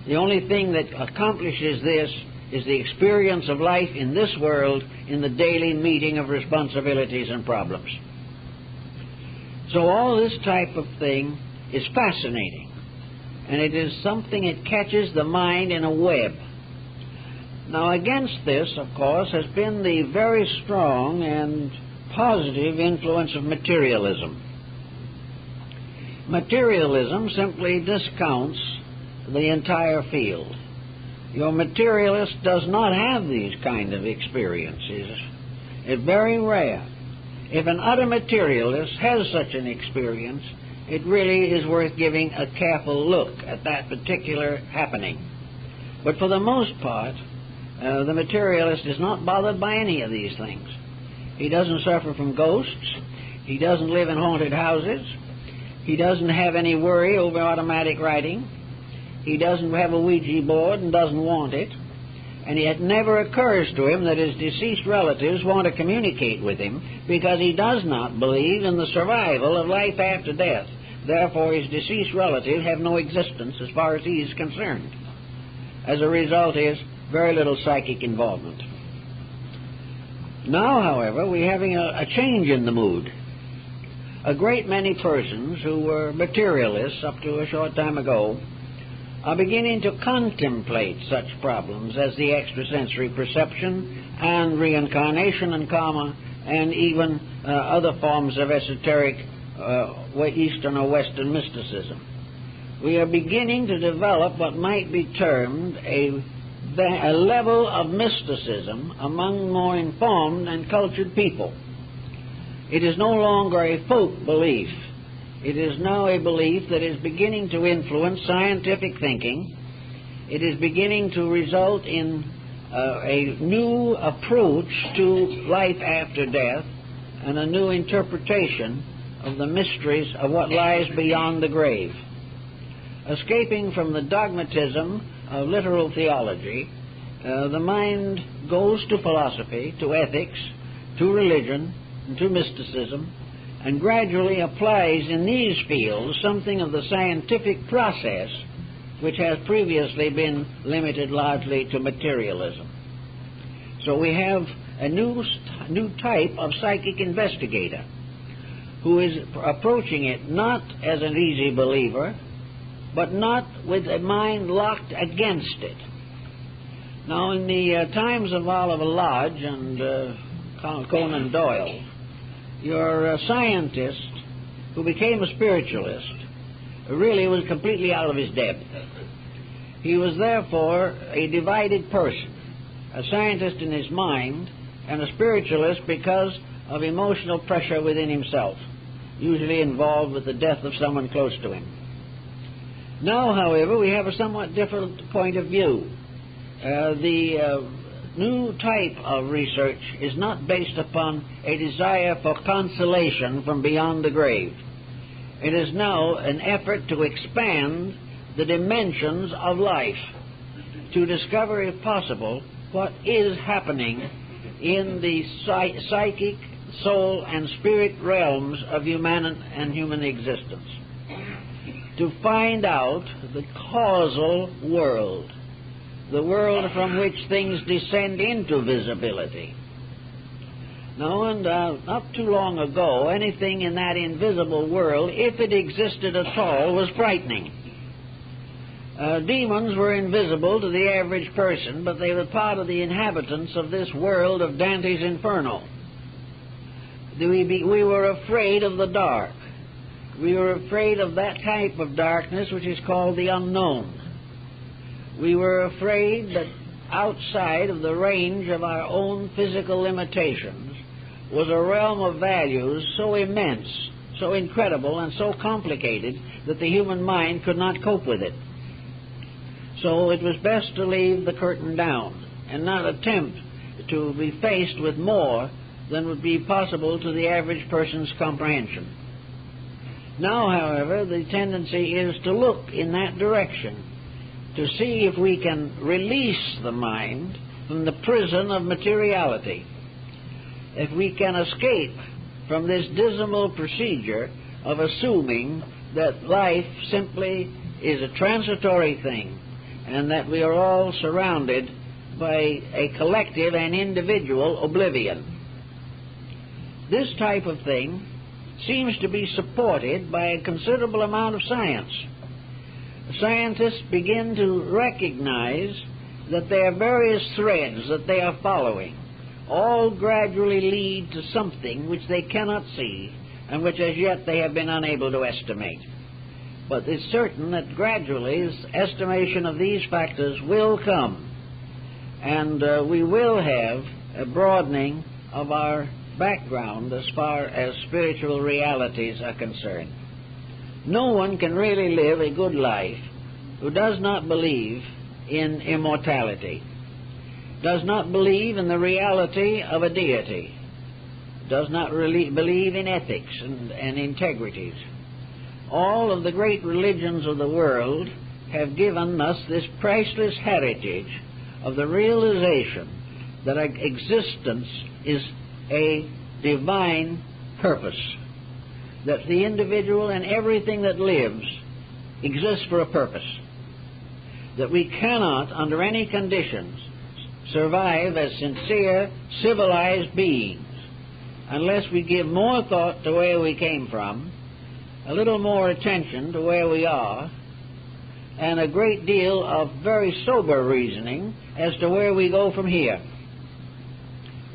A: The only thing that accomplishes this is the experience of life in this world in the daily meeting of responsibilities and problems. So all this type of thing is fascinating, and it is something that catches the mind in a web. Now, against this, of course, has been the very strong and positive influence of materialism. Materialism simply discounts the entire field. Your materialist does not have these kind of experiences. It's very rare. If an utter materialist has such an experience, it really is worth giving a careful look at that particular happening. But for the most part, The materialist is not bothered by any of these things. He doesn't suffer from ghosts. He doesn't live in haunted houses. He doesn't have any worry over automatic writing. He doesn't have a Ouija board and doesn't want it. And it never occurs to him that his deceased relatives want to communicate with him, because he does not believe in the survival of life after death. Therefore, his deceased relatives have no existence as far as he is concerned. As a result is very little psychic involvement. Now, however, we're having a change in the mood. A great many persons who were materialists up to a short time ago are beginning to contemplate such problems as the extrasensory perception and reincarnation and karma, and even other forms of esoteric Eastern or Western mysticism. We are beginning to develop what might be termed a level of mysticism among more informed and cultured people. It is no longer a folk belief. It is now a belief that is beginning to influence scientific thinking. It is beginning to result in a new approach to life after death and a new interpretation of the mysteries of what lies beyond the grave. Escaping from the dogmatism of literal theology, the mind goes to philosophy, to ethics, to religion, and to mysticism, and gradually applies in these fields something of the scientific process which has previously been limited largely to materialism. So we have a new type of psychic investigator who is approaching it not as an easy believer, but not with a mind locked against it. Now, in the times of Oliver Lodge and Conan Doyle, your scientist who became a spiritualist really was completely out of his depth. He was therefore a divided person, a scientist in his mind and a spiritualist because of emotional pressure within himself, usually involved with the death of someone close to him. Now, however, we have a somewhat different point of view. The new type of research is not based upon a desire for consolation from beyond the grave. It is now an effort to expand the dimensions of life, to discover, if possible, what is happening in the psychic, soul, and spirit realms of human existence, to find out the causal world, the world from which things descend into visibility. Now, and not too long ago, anything in that invisible world, if it existed at all, was frightening. Demons were invisible to the average person, but they were part of the inhabitants of this world of Dante's Inferno. We were afraid of the dark. We were afraid of that type of darkness which is called the unknown. We were afraid that outside of the range of our own physical limitations was a realm of values so immense, so incredible, and so complicated that the human mind could not cope with it. So it was best to leave the curtain down and not attempt to be faced with more than would be possible to the average person's comprehension. Now, however, the tendency is to look in that direction, to see if we can release the mind from the prison of materiality, if we can escape from this dismal procedure of assuming that life simply is a transitory thing and that we are all surrounded by a collective and individual oblivion. This type of thing seems to be supported by a considerable amount of science. Scientists begin to recognize that there are various threads that they are following, all gradually lead to something which they cannot see and which as yet they have been unable to estimate. But it's certain that gradually estimation of these factors will come, and we will have a broadening of our background as far as spiritual realities are concerned. No one can really live a good life who does not believe in immortality. does not believe in the reality of a deity, does not really believe in ethics and integrities. All of the great religions of the world have given us this priceless heritage of the realization that our existence is a divine purpose, that the individual and everything that lives exists for a purpose, that we cannot, under any conditions, survive as sincere, civilized beings unless we give more thought to where we came from, a little more attention to where we are, and a great deal of very sober reasoning as to where we go from here.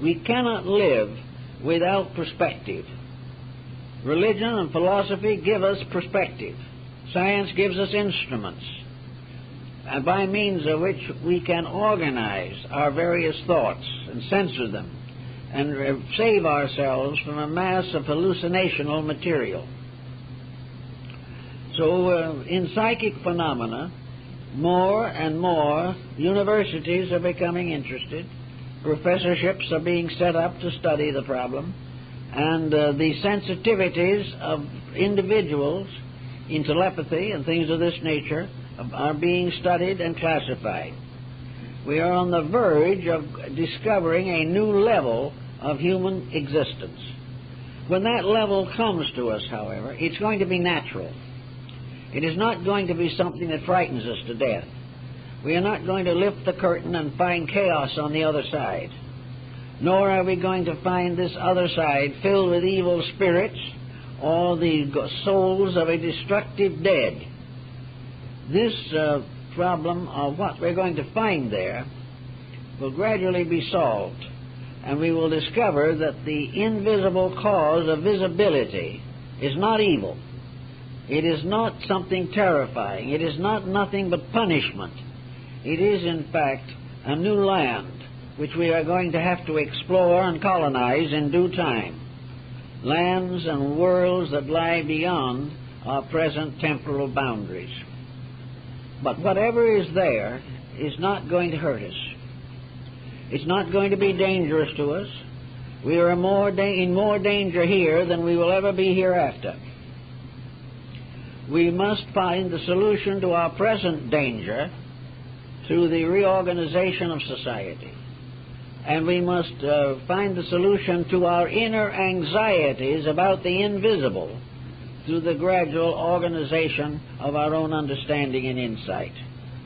A: We cannot live without perspective. Religion and philosophy give us perspective. Science gives us instruments, and by means of which we can organize our various thoughts and censor them and save ourselves from a mass of hallucinational material. So in psychic phenomena, more and more universities are becoming interested. Professorships are being set up to study the problem, and the sensitivities of individuals in telepathy and things of this nature are being studied and classified. We are on the verge of discovering a new level of human existence. When that level comes to us, however, it's going to be natural. It is not going to be something that frightens us to death. We are not going to lift the curtain and find chaos on the other side. Nor are we going to find this other side filled with evil spirits or the souls of a destructive dead. This problem of what we're going to find there will gradually be solved, and we will discover that the invisible cause of visibility is not evil. It is not something terrifying. It is not nothing but punishment. It is, in fact, a new land which we are going to have to explore and colonize in due time. Lands and worlds that lie beyond our present temporal boundaries. But whatever is there is not going to hurt us. It's not going to be dangerous to us. We are in more danger here than we will ever be hereafter. We must find the solution to our present danger through the reorganization of society. And we must find the solution to our inner anxieties about the invisible through the gradual organization of our own understanding and insight.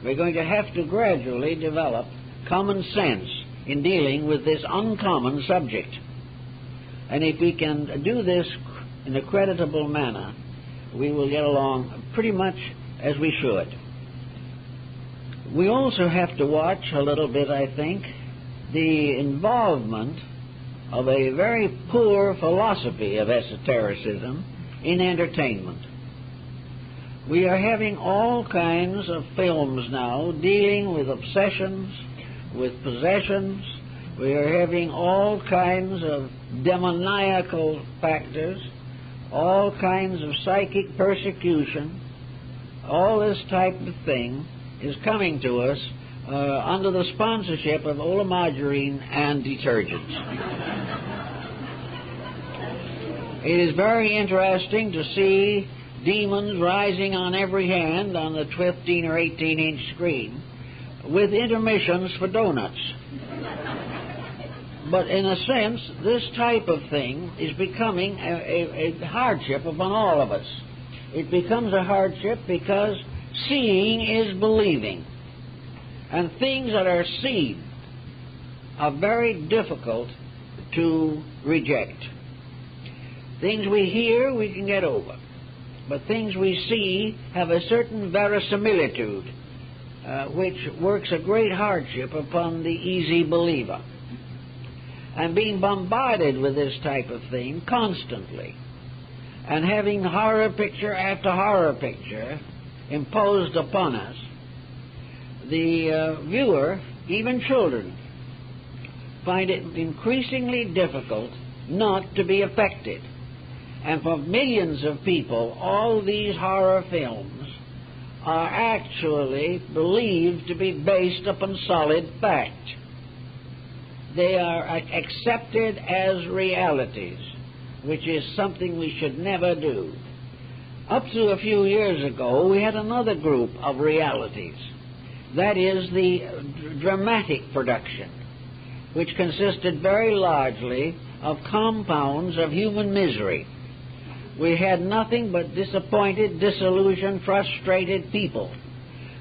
A: We're going to have to gradually develop common sense in dealing with this uncommon subject. And if we can do this in a creditable manner, we will get along pretty much as we should. We also have to watch a little bit, I think, the involvement of a very poor philosophy of esotericism in entertainment. We are having all kinds of films now dealing with obsessions, with possessions. We are having all kinds of demoniacal factors, all kinds of psychic persecution. All this type of thing is coming to us under the sponsorship of oleomargarine and detergents. It is very interesting to see demons rising on every hand on the 15 or 18-inch screen with intermissions for donuts. But in a sense, this type of thing is becoming a hardship upon all of us. It becomes a hardship because seeing is believing. And things that are seen are very difficult to reject. Things we hear, we can get over. But things we see have a certain verisimilitude, which works a great hardship upon the easy believer. And being bombarded with this type of thing constantly, and having horror picture after horror picture imposed upon us, the viewer, even children, find it increasingly difficult not to be affected. And for millions of people, all these horror films are actually believed to be based upon solid fact. They are accepted as realities, which is something we should never do. Up to a few years ago, we had another group of realities. That is the dramatic production, which consisted very largely of compounds of human misery. We had nothing but disappointed, disillusioned, frustrated people.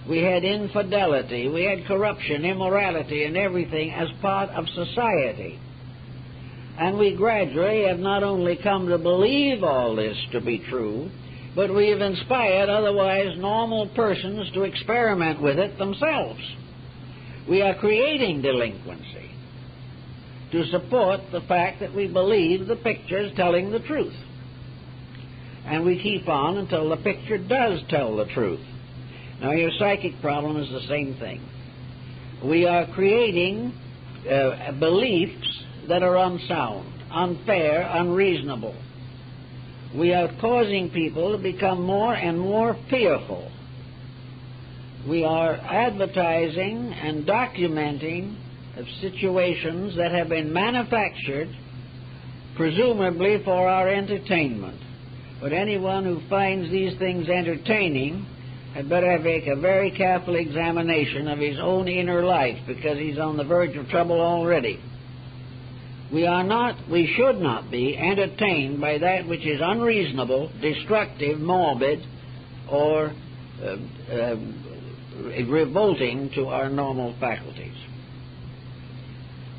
A: We had infidelity, we had corruption, immorality, and everything as part of society. And we gradually have not only come to believe all this to be true, but we have inspired otherwise normal persons to experiment with it themselves. We are creating delinquency to support the fact that we believe the picture is telling the truth. And we keep on until the picture does tell the truth. Now, your psychic problem is the same thing. We are creating beliefs that are unsound, unfair, unreasonable. We are causing people to become more and more fearful. We are advertising and documenting situations that have been manufactured, presumably for our entertainment. But anyone who finds these things entertaining had better make a very careful examination of his own inner life, because he's on the verge of trouble already. We should not be entertained by that which is unreasonable, destructive, morbid, or revolting to our normal faculties.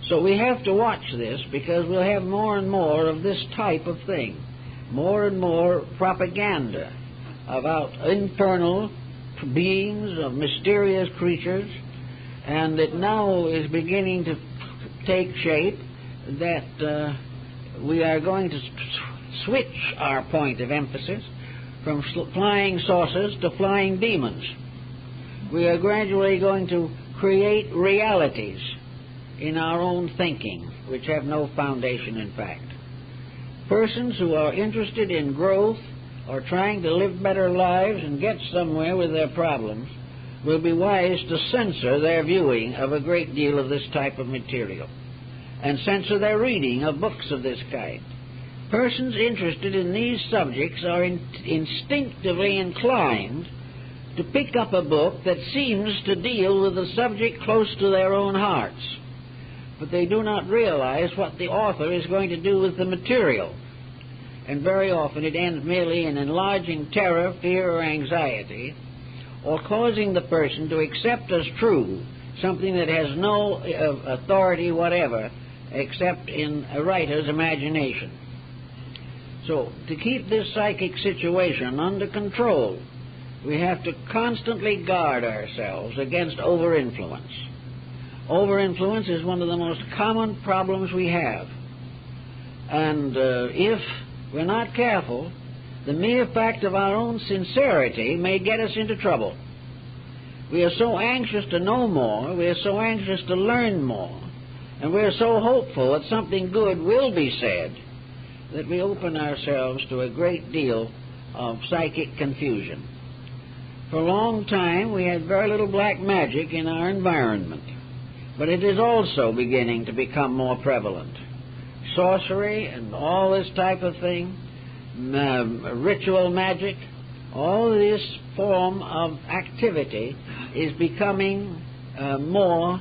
A: So we have to watch this, because we'll have more and more of this type of thing, more and more propaganda about infernal beings, of mysterious creatures, and it now is beginning to take shape that we are going to switch our point of emphasis from flying saucers to flying demons. We are gradually going to create realities in our own thinking, which have no foundation in fact. Persons who are interested in growth or trying to live better lives and get somewhere with their problems will be wise to censor their viewing of a great deal of this type of material, and censor their reading of books of this kind. Persons interested in these subjects are instinctively inclined to pick up a book that seems to deal with a subject close to their own hearts, but they do not realize what the author is going to do with the material. And very often it ends merely in enlarging terror, fear, or anxiety, or causing the person to accept as true something that has no authority whatever except in a writer's imagination. So, to keep this psychic situation under control, we have to constantly guard ourselves against over-influence. Over-influence is one of the most common problems we have. And if we're not careful, the mere fact of our own sincerity may get us into trouble. We are so anxious to know more, we are so anxious to learn more, and we are so hopeful that something good will be said, that we open ourselves to a great deal of psychic confusion. For a long time we had very little black magic in our environment, but it is also beginning to become more prevalent. Sorcery and all this type of thing, ritual magic, all this form of activity is becoming more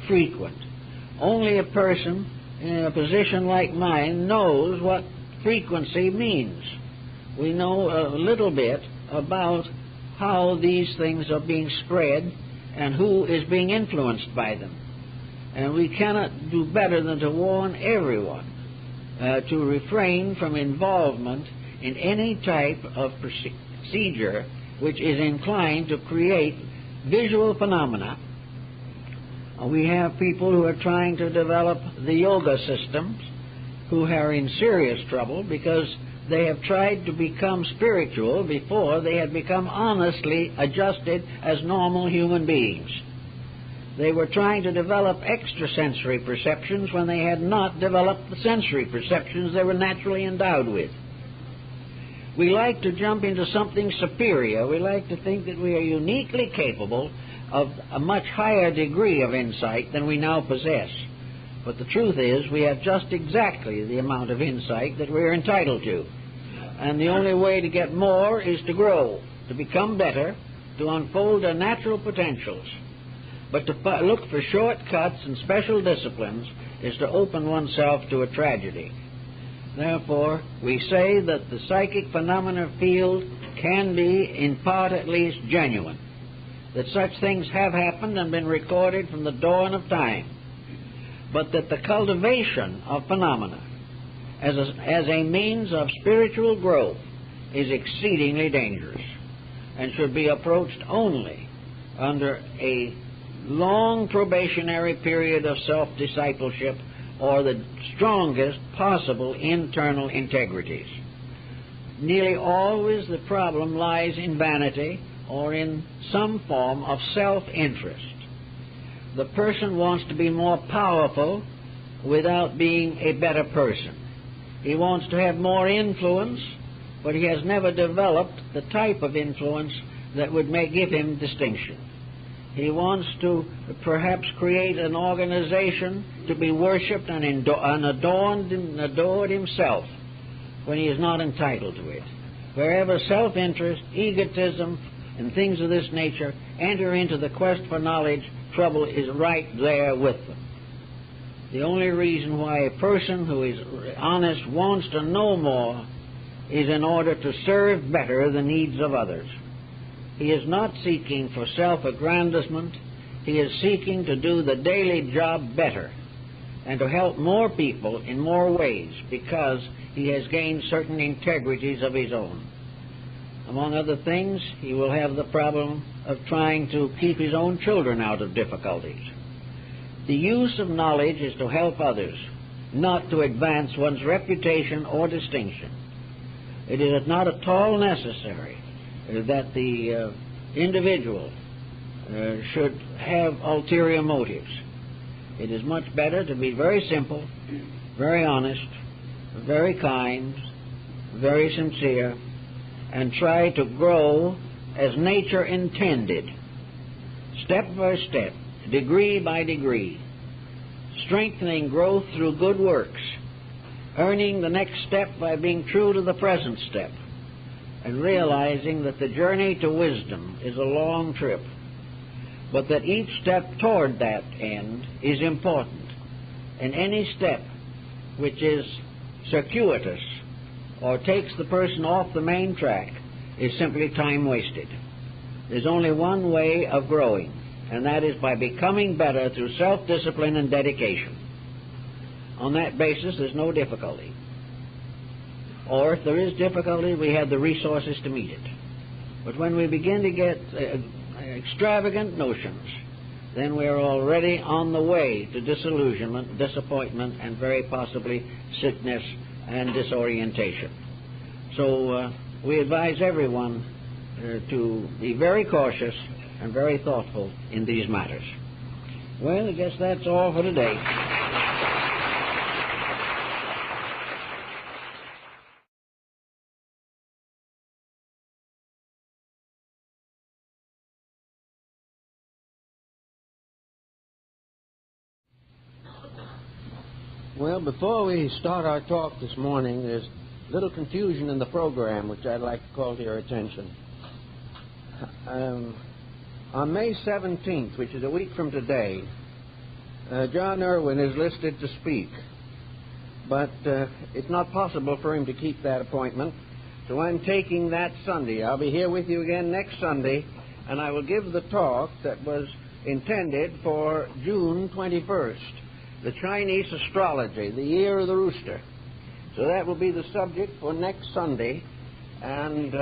A: frequent. Only a person in a position like mine knows what frequency means. We know a little bit about how these things are being spread and who is being influenced by them. And we cannot do better than to warn everyone to refrain from involvement in any type of procedure which is inclined to create visual phenomena. We have people who are trying to develop the yoga systems who are in serious trouble because they have tried to become spiritual before they had become honestly adjusted as normal human beings. They were trying to develop extrasensory perceptions when they had not developed the sensory perceptions they were naturally endowed with. We like to jump into something superior. We like to think that we are uniquely capable of a much higher degree of insight than we now possess. But the truth is we have just exactly the amount of insight that we're entitled to. And the only way to get more is to grow, to become better, to unfold our natural potentials. But to look for shortcuts and special disciplines is to open oneself to a tragedy. Therefore, we say that the psychic phenomena field can be, in part at least, genuine, that such things have happened and been recorded from the dawn of time, but that the cultivation of phenomena as a means of spiritual growth is exceedingly dangerous and should be approached only under a long probationary period of self-discipleship or the strongest possible internal integrities. Nearly always the problem lies in vanity or in some form of self-interest. The person wants to be more powerful without being a better person. He wants to have more influence, but he has never developed the type of influence that would give him distinction. He wants to perhaps create an organization to be worshipped and adorned and adored himself when he is not entitled to it. Wherever self-interest, egotism, and things of this nature enter into the quest for knowledge, trouble is right there with them. The only reason why a person who is honest wants to know more is in order to serve better the needs of others. He is not seeking for self-aggrandizement. He is seeking to do the daily job better and to help more people in more ways because he has gained certain integrities of his own. Among other things, he will have the problem of trying to keep his own children out of difficulties. The use of knowledge is to help others, not to advance one's reputation or distinction. It is not at all necessary that the individual should have ulterior motives. It is much better to be very simple, very honest, very kind, very sincere, and try to grow as nature intended, step by step, degree by degree, strengthening growth through good works, earning the next step by being true to the present step, and realizing that the journey to wisdom is a long trip, but that each step toward that end is important, and any step which is circuitous or takes the person off the main track is simply time wasted. There's only one way of growing, and that is by becoming better through self-discipline and dedication. On that basis, there's no difficulty. Or if there is difficulty, we have the resources to meet it. But when we begin to get extravagant notions, then we're already on the way to disillusionment, disappointment, and very possibly sickness and disorientation. So we advise everyone to be very cautious and very thoughtful in these matters. Well, I guess that's all for today. Well, before we start our talk this morning, there's a little confusion in the program, which I'd like to call to your attention. On May 17th, which is a week from today, John Irwin is listed to speak, but it's not possible for him to keep that appointment, so I'm taking that Sunday. I'll be here with you again next Sunday, and I will give the talk that was intended for June 21st. The Chinese astrology, the year of the rooster. So that will be the subject for next Sunday, and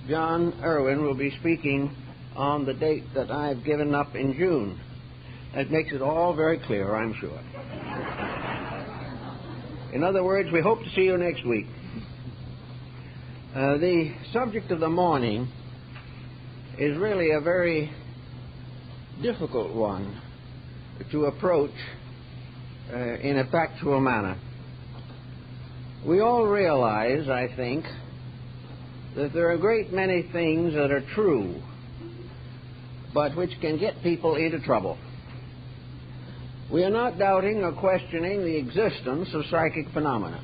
A: John Irwin will be speaking on the date that I've given up in June. That makes it all very clear, I'm sure. In other words, we hope to see you next week. The subject of the morning is really a very difficult one to approach in a factual manner. We all realize, I think, that there are a great many things that are true, but which can get people into trouble. We are not doubting or questioning the existence of psychic phenomena.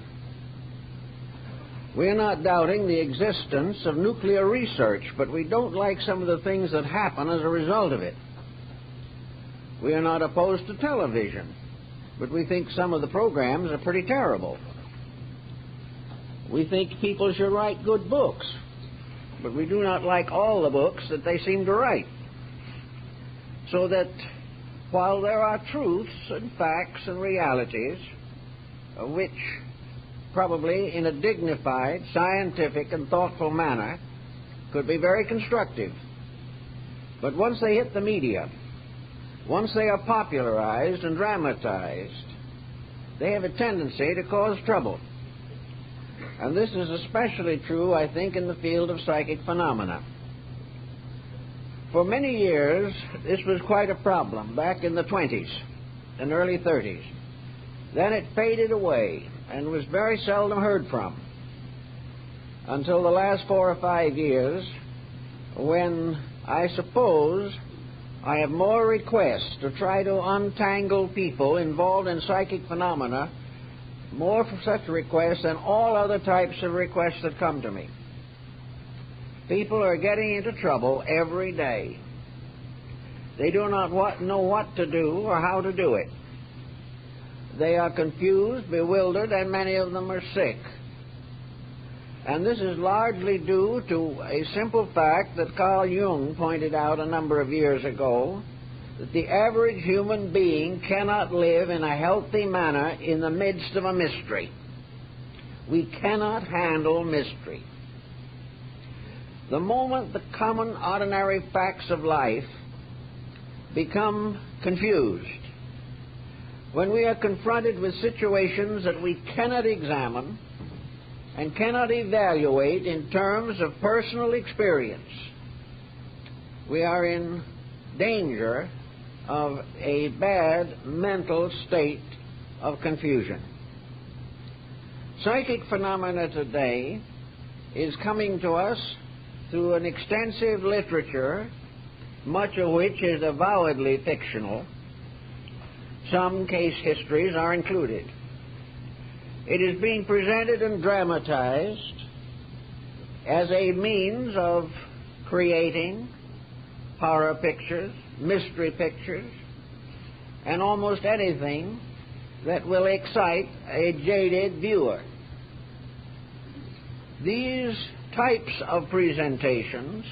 A: We are not doubting the existence of nuclear research, but we don't like some of the things that happen as a result of it. We are not opposed to television, but we think some of the programs are pretty terrible. We think people should write good books, but we do not like all the books that they seem to write. So that while there are truths and facts and realities which probably in a dignified, scientific, and thoughtful manner could be very constructive, but once they hit the media, once they are popularized and dramatized, they have a tendency to cause trouble. And this is especially true, I think, in the field of psychic phenomena. For many years, this was quite a problem back in the 20s and early 30s. Then it faded away and was very seldom heard from until the last 4 or 5 years, when I suppose I have more requests to try to untangle people involved in psychic phenomena, more for such requests than all other types of requests that come to me. People are getting into trouble every day. They do not know what to do or how to do it. They are confused, bewildered, and many of them are sick. And this is largely due to a simple fact that Carl Jung pointed out a number of years ago, that the average human being cannot live in a healthy manner in the midst of a mystery. We cannot handle mystery. The moment the common, ordinary facts of life become confused, when we are confronted with situations that we cannot examine and cannot evaluate in terms of personal experience, we are in danger of a bad mental state of confusion. Psychic phenomena today is coming to us through an extensive literature, much of which is avowedly fictional. Some case histories are included. It is being presented and dramatized as a means of creating horror pictures, mystery pictures, and almost anything that will excite a jaded viewer. These types of presentations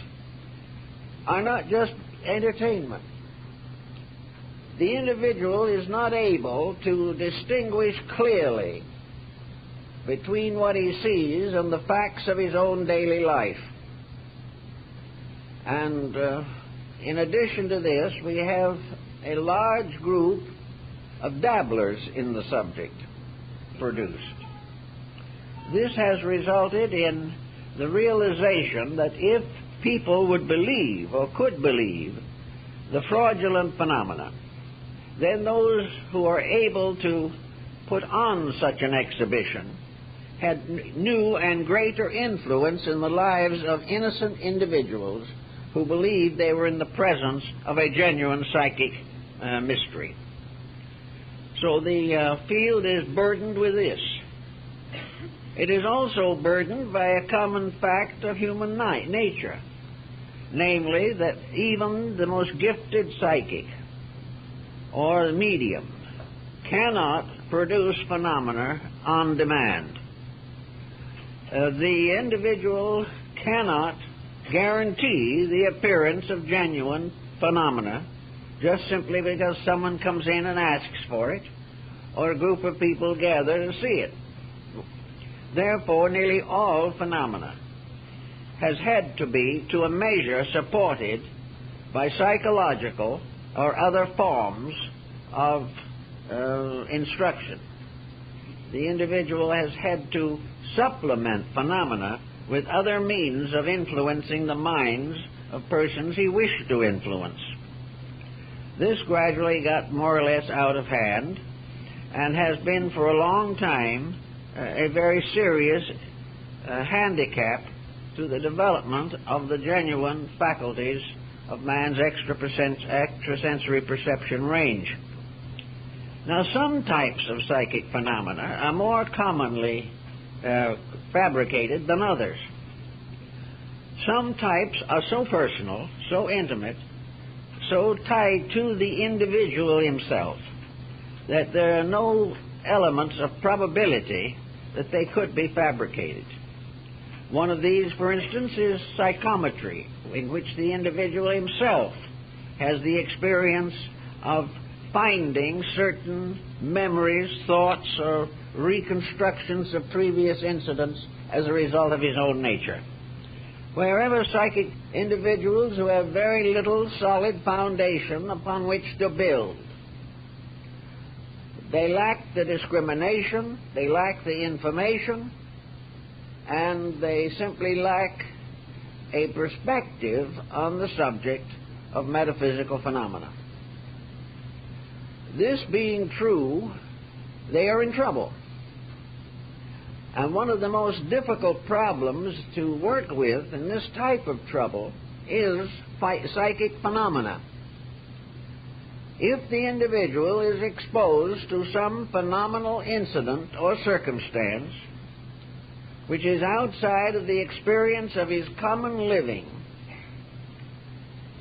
A: are not just entertainment. The individual is not able to distinguish clearly between what he sees and the facts of his own daily life. And in addition to this, we have a large group of dabblers in the subject produced. This has resulted in the realization that if people would believe or could believe the fraudulent phenomena, then those who are able to put on such an exhibition had new and greater influence in the lives of innocent individuals who believed they were in the presence of a genuine psychic mystery. So the field is burdened with this. It is also burdened by a common fact of human nature, namely that even the most gifted psychic or medium cannot produce phenomena on demand. The individual cannot guarantee the appearance of genuine phenomena just simply because someone comes in and asks for it, or a group of people gather to see it. Therefore, nearly all phenomena has had to be, to a measure, supported by psychological or other forms of instruction. The individual has had to supplement phenomena with other means of influencing the minds of persons he wished to influence. This gradually got more or less out of hand and has been for a long time a very serious handicap to the development of the genuine faculties of man's extrasensory perception range. Now, some types of psychic phenomena are more commonly fabricated than others. Some types are so personal, so intimate, so tied to the individual himself, that there are no elements of probability that they could be fabricated. One of these, for instance, is psychometry, in which the individual himself has the experience of finding certain memories, thoughts, or reconstructions of previous incidents as a result of his own nature. Wherever psychic individuals who have very little solid foundation upon which to build, they lack the discrimination, they lack the information, and they simply lack a perspective on the subject of metaphysical phenomena. This being true, they are in trouble. And one of the most difficult problems to work with in this type of trouble is psychic phenomena. If the individual is exposed to some phenomenal incident or circumstance which is outside of the experience of his common living,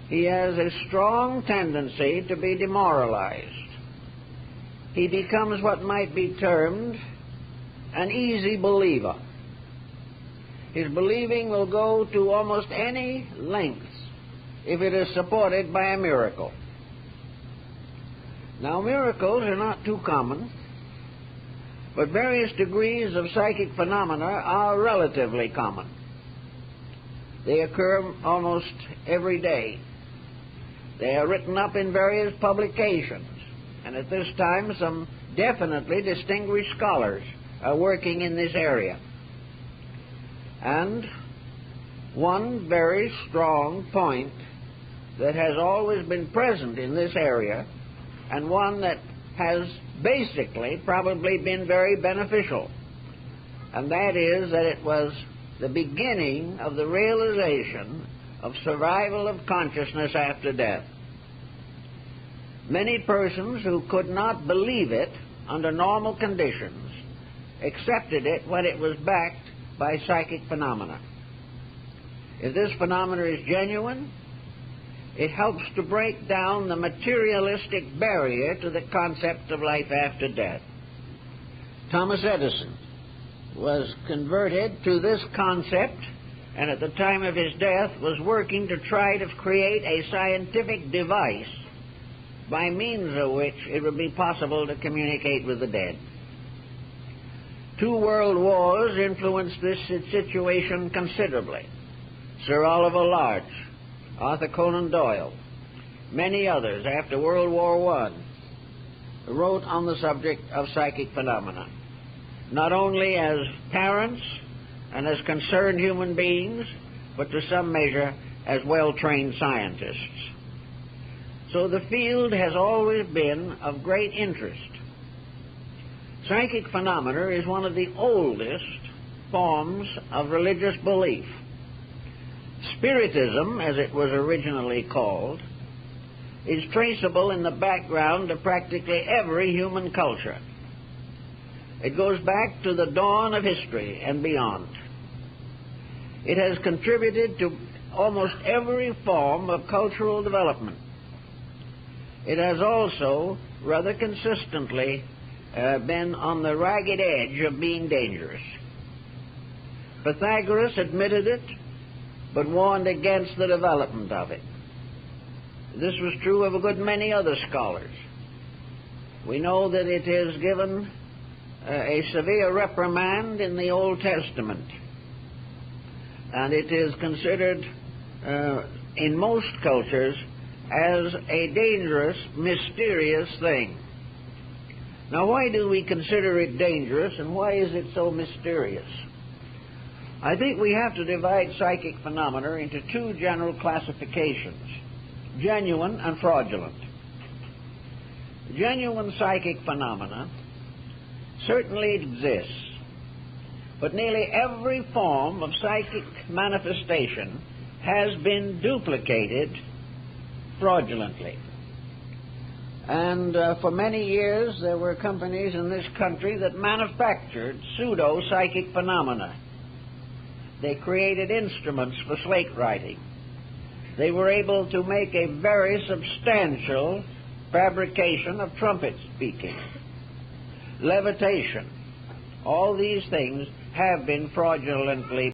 A: he has a strong tendency to be demoralized. He becomes what might be termed an easy believer. His believing will go to almost any lengths if it is supported by a miracle. Now, miracles are not too common, but various degrees of psychic phenomena are relatively common. They occur almost every day. They are written up in various publications, and at this time some definitely distinguished scholars are working in this area. And one very strong point that has always been present in this area, and one that has basically probably been very beneficial, and that is that it was the beginning of the realization of survival of consciousness after death. Many persons who could not believe it under normal conditions accepted it when it was backed by psychic phenomena. If this phenomena is genuine, it helps to break down the materialistic barrier to the concept of life after death. Thomas Edison was converted to this concept, and at the time of his death was working to try to create a scientific device by means of which it would be possible to communicate with the dead. 2 world wars influenced this situation considerably. Sir Oliver Lodge, Arthur Conan Doyle, many others after World War I wrote on the subject of psychic phenomena, not only as parents and as concerned human beings, but to some measure as well-trained scientists. So the field has always been of great interest. Psychic phenomena is one of the oldest forms of religious belief. Spiritism, as it was originally called, is traceable in the background of practically every human culture. It goes back to the dawn of history and beyond. It has contributed to almost every form of cultural development. It has also rather consistently been on the ragged edge of being dangerous. Pythagoras admitted it, but warned against the development of it. This was true of a good many other scholars. We know that it is given a severe reprimand in the Old Testament, and it is considered in most cultures as a dangerous, mysterious thing. Now, why do we consider it dangerous, and why is it so mysterious? I think we have to divide psychic phenomena into 2 general classifications: genuine and fraudulent. Genuine psychic phenomena certainly exists, but nearly every form of psychic manifestation has been duplicated fraudulently. And for many years there were companies in this country that manufactured pseudo-psychic phenomena. They created instruments for slate writing. They were able to make a very substantial fabrication of trumpet speaking, levitation. All these things have been fraudulently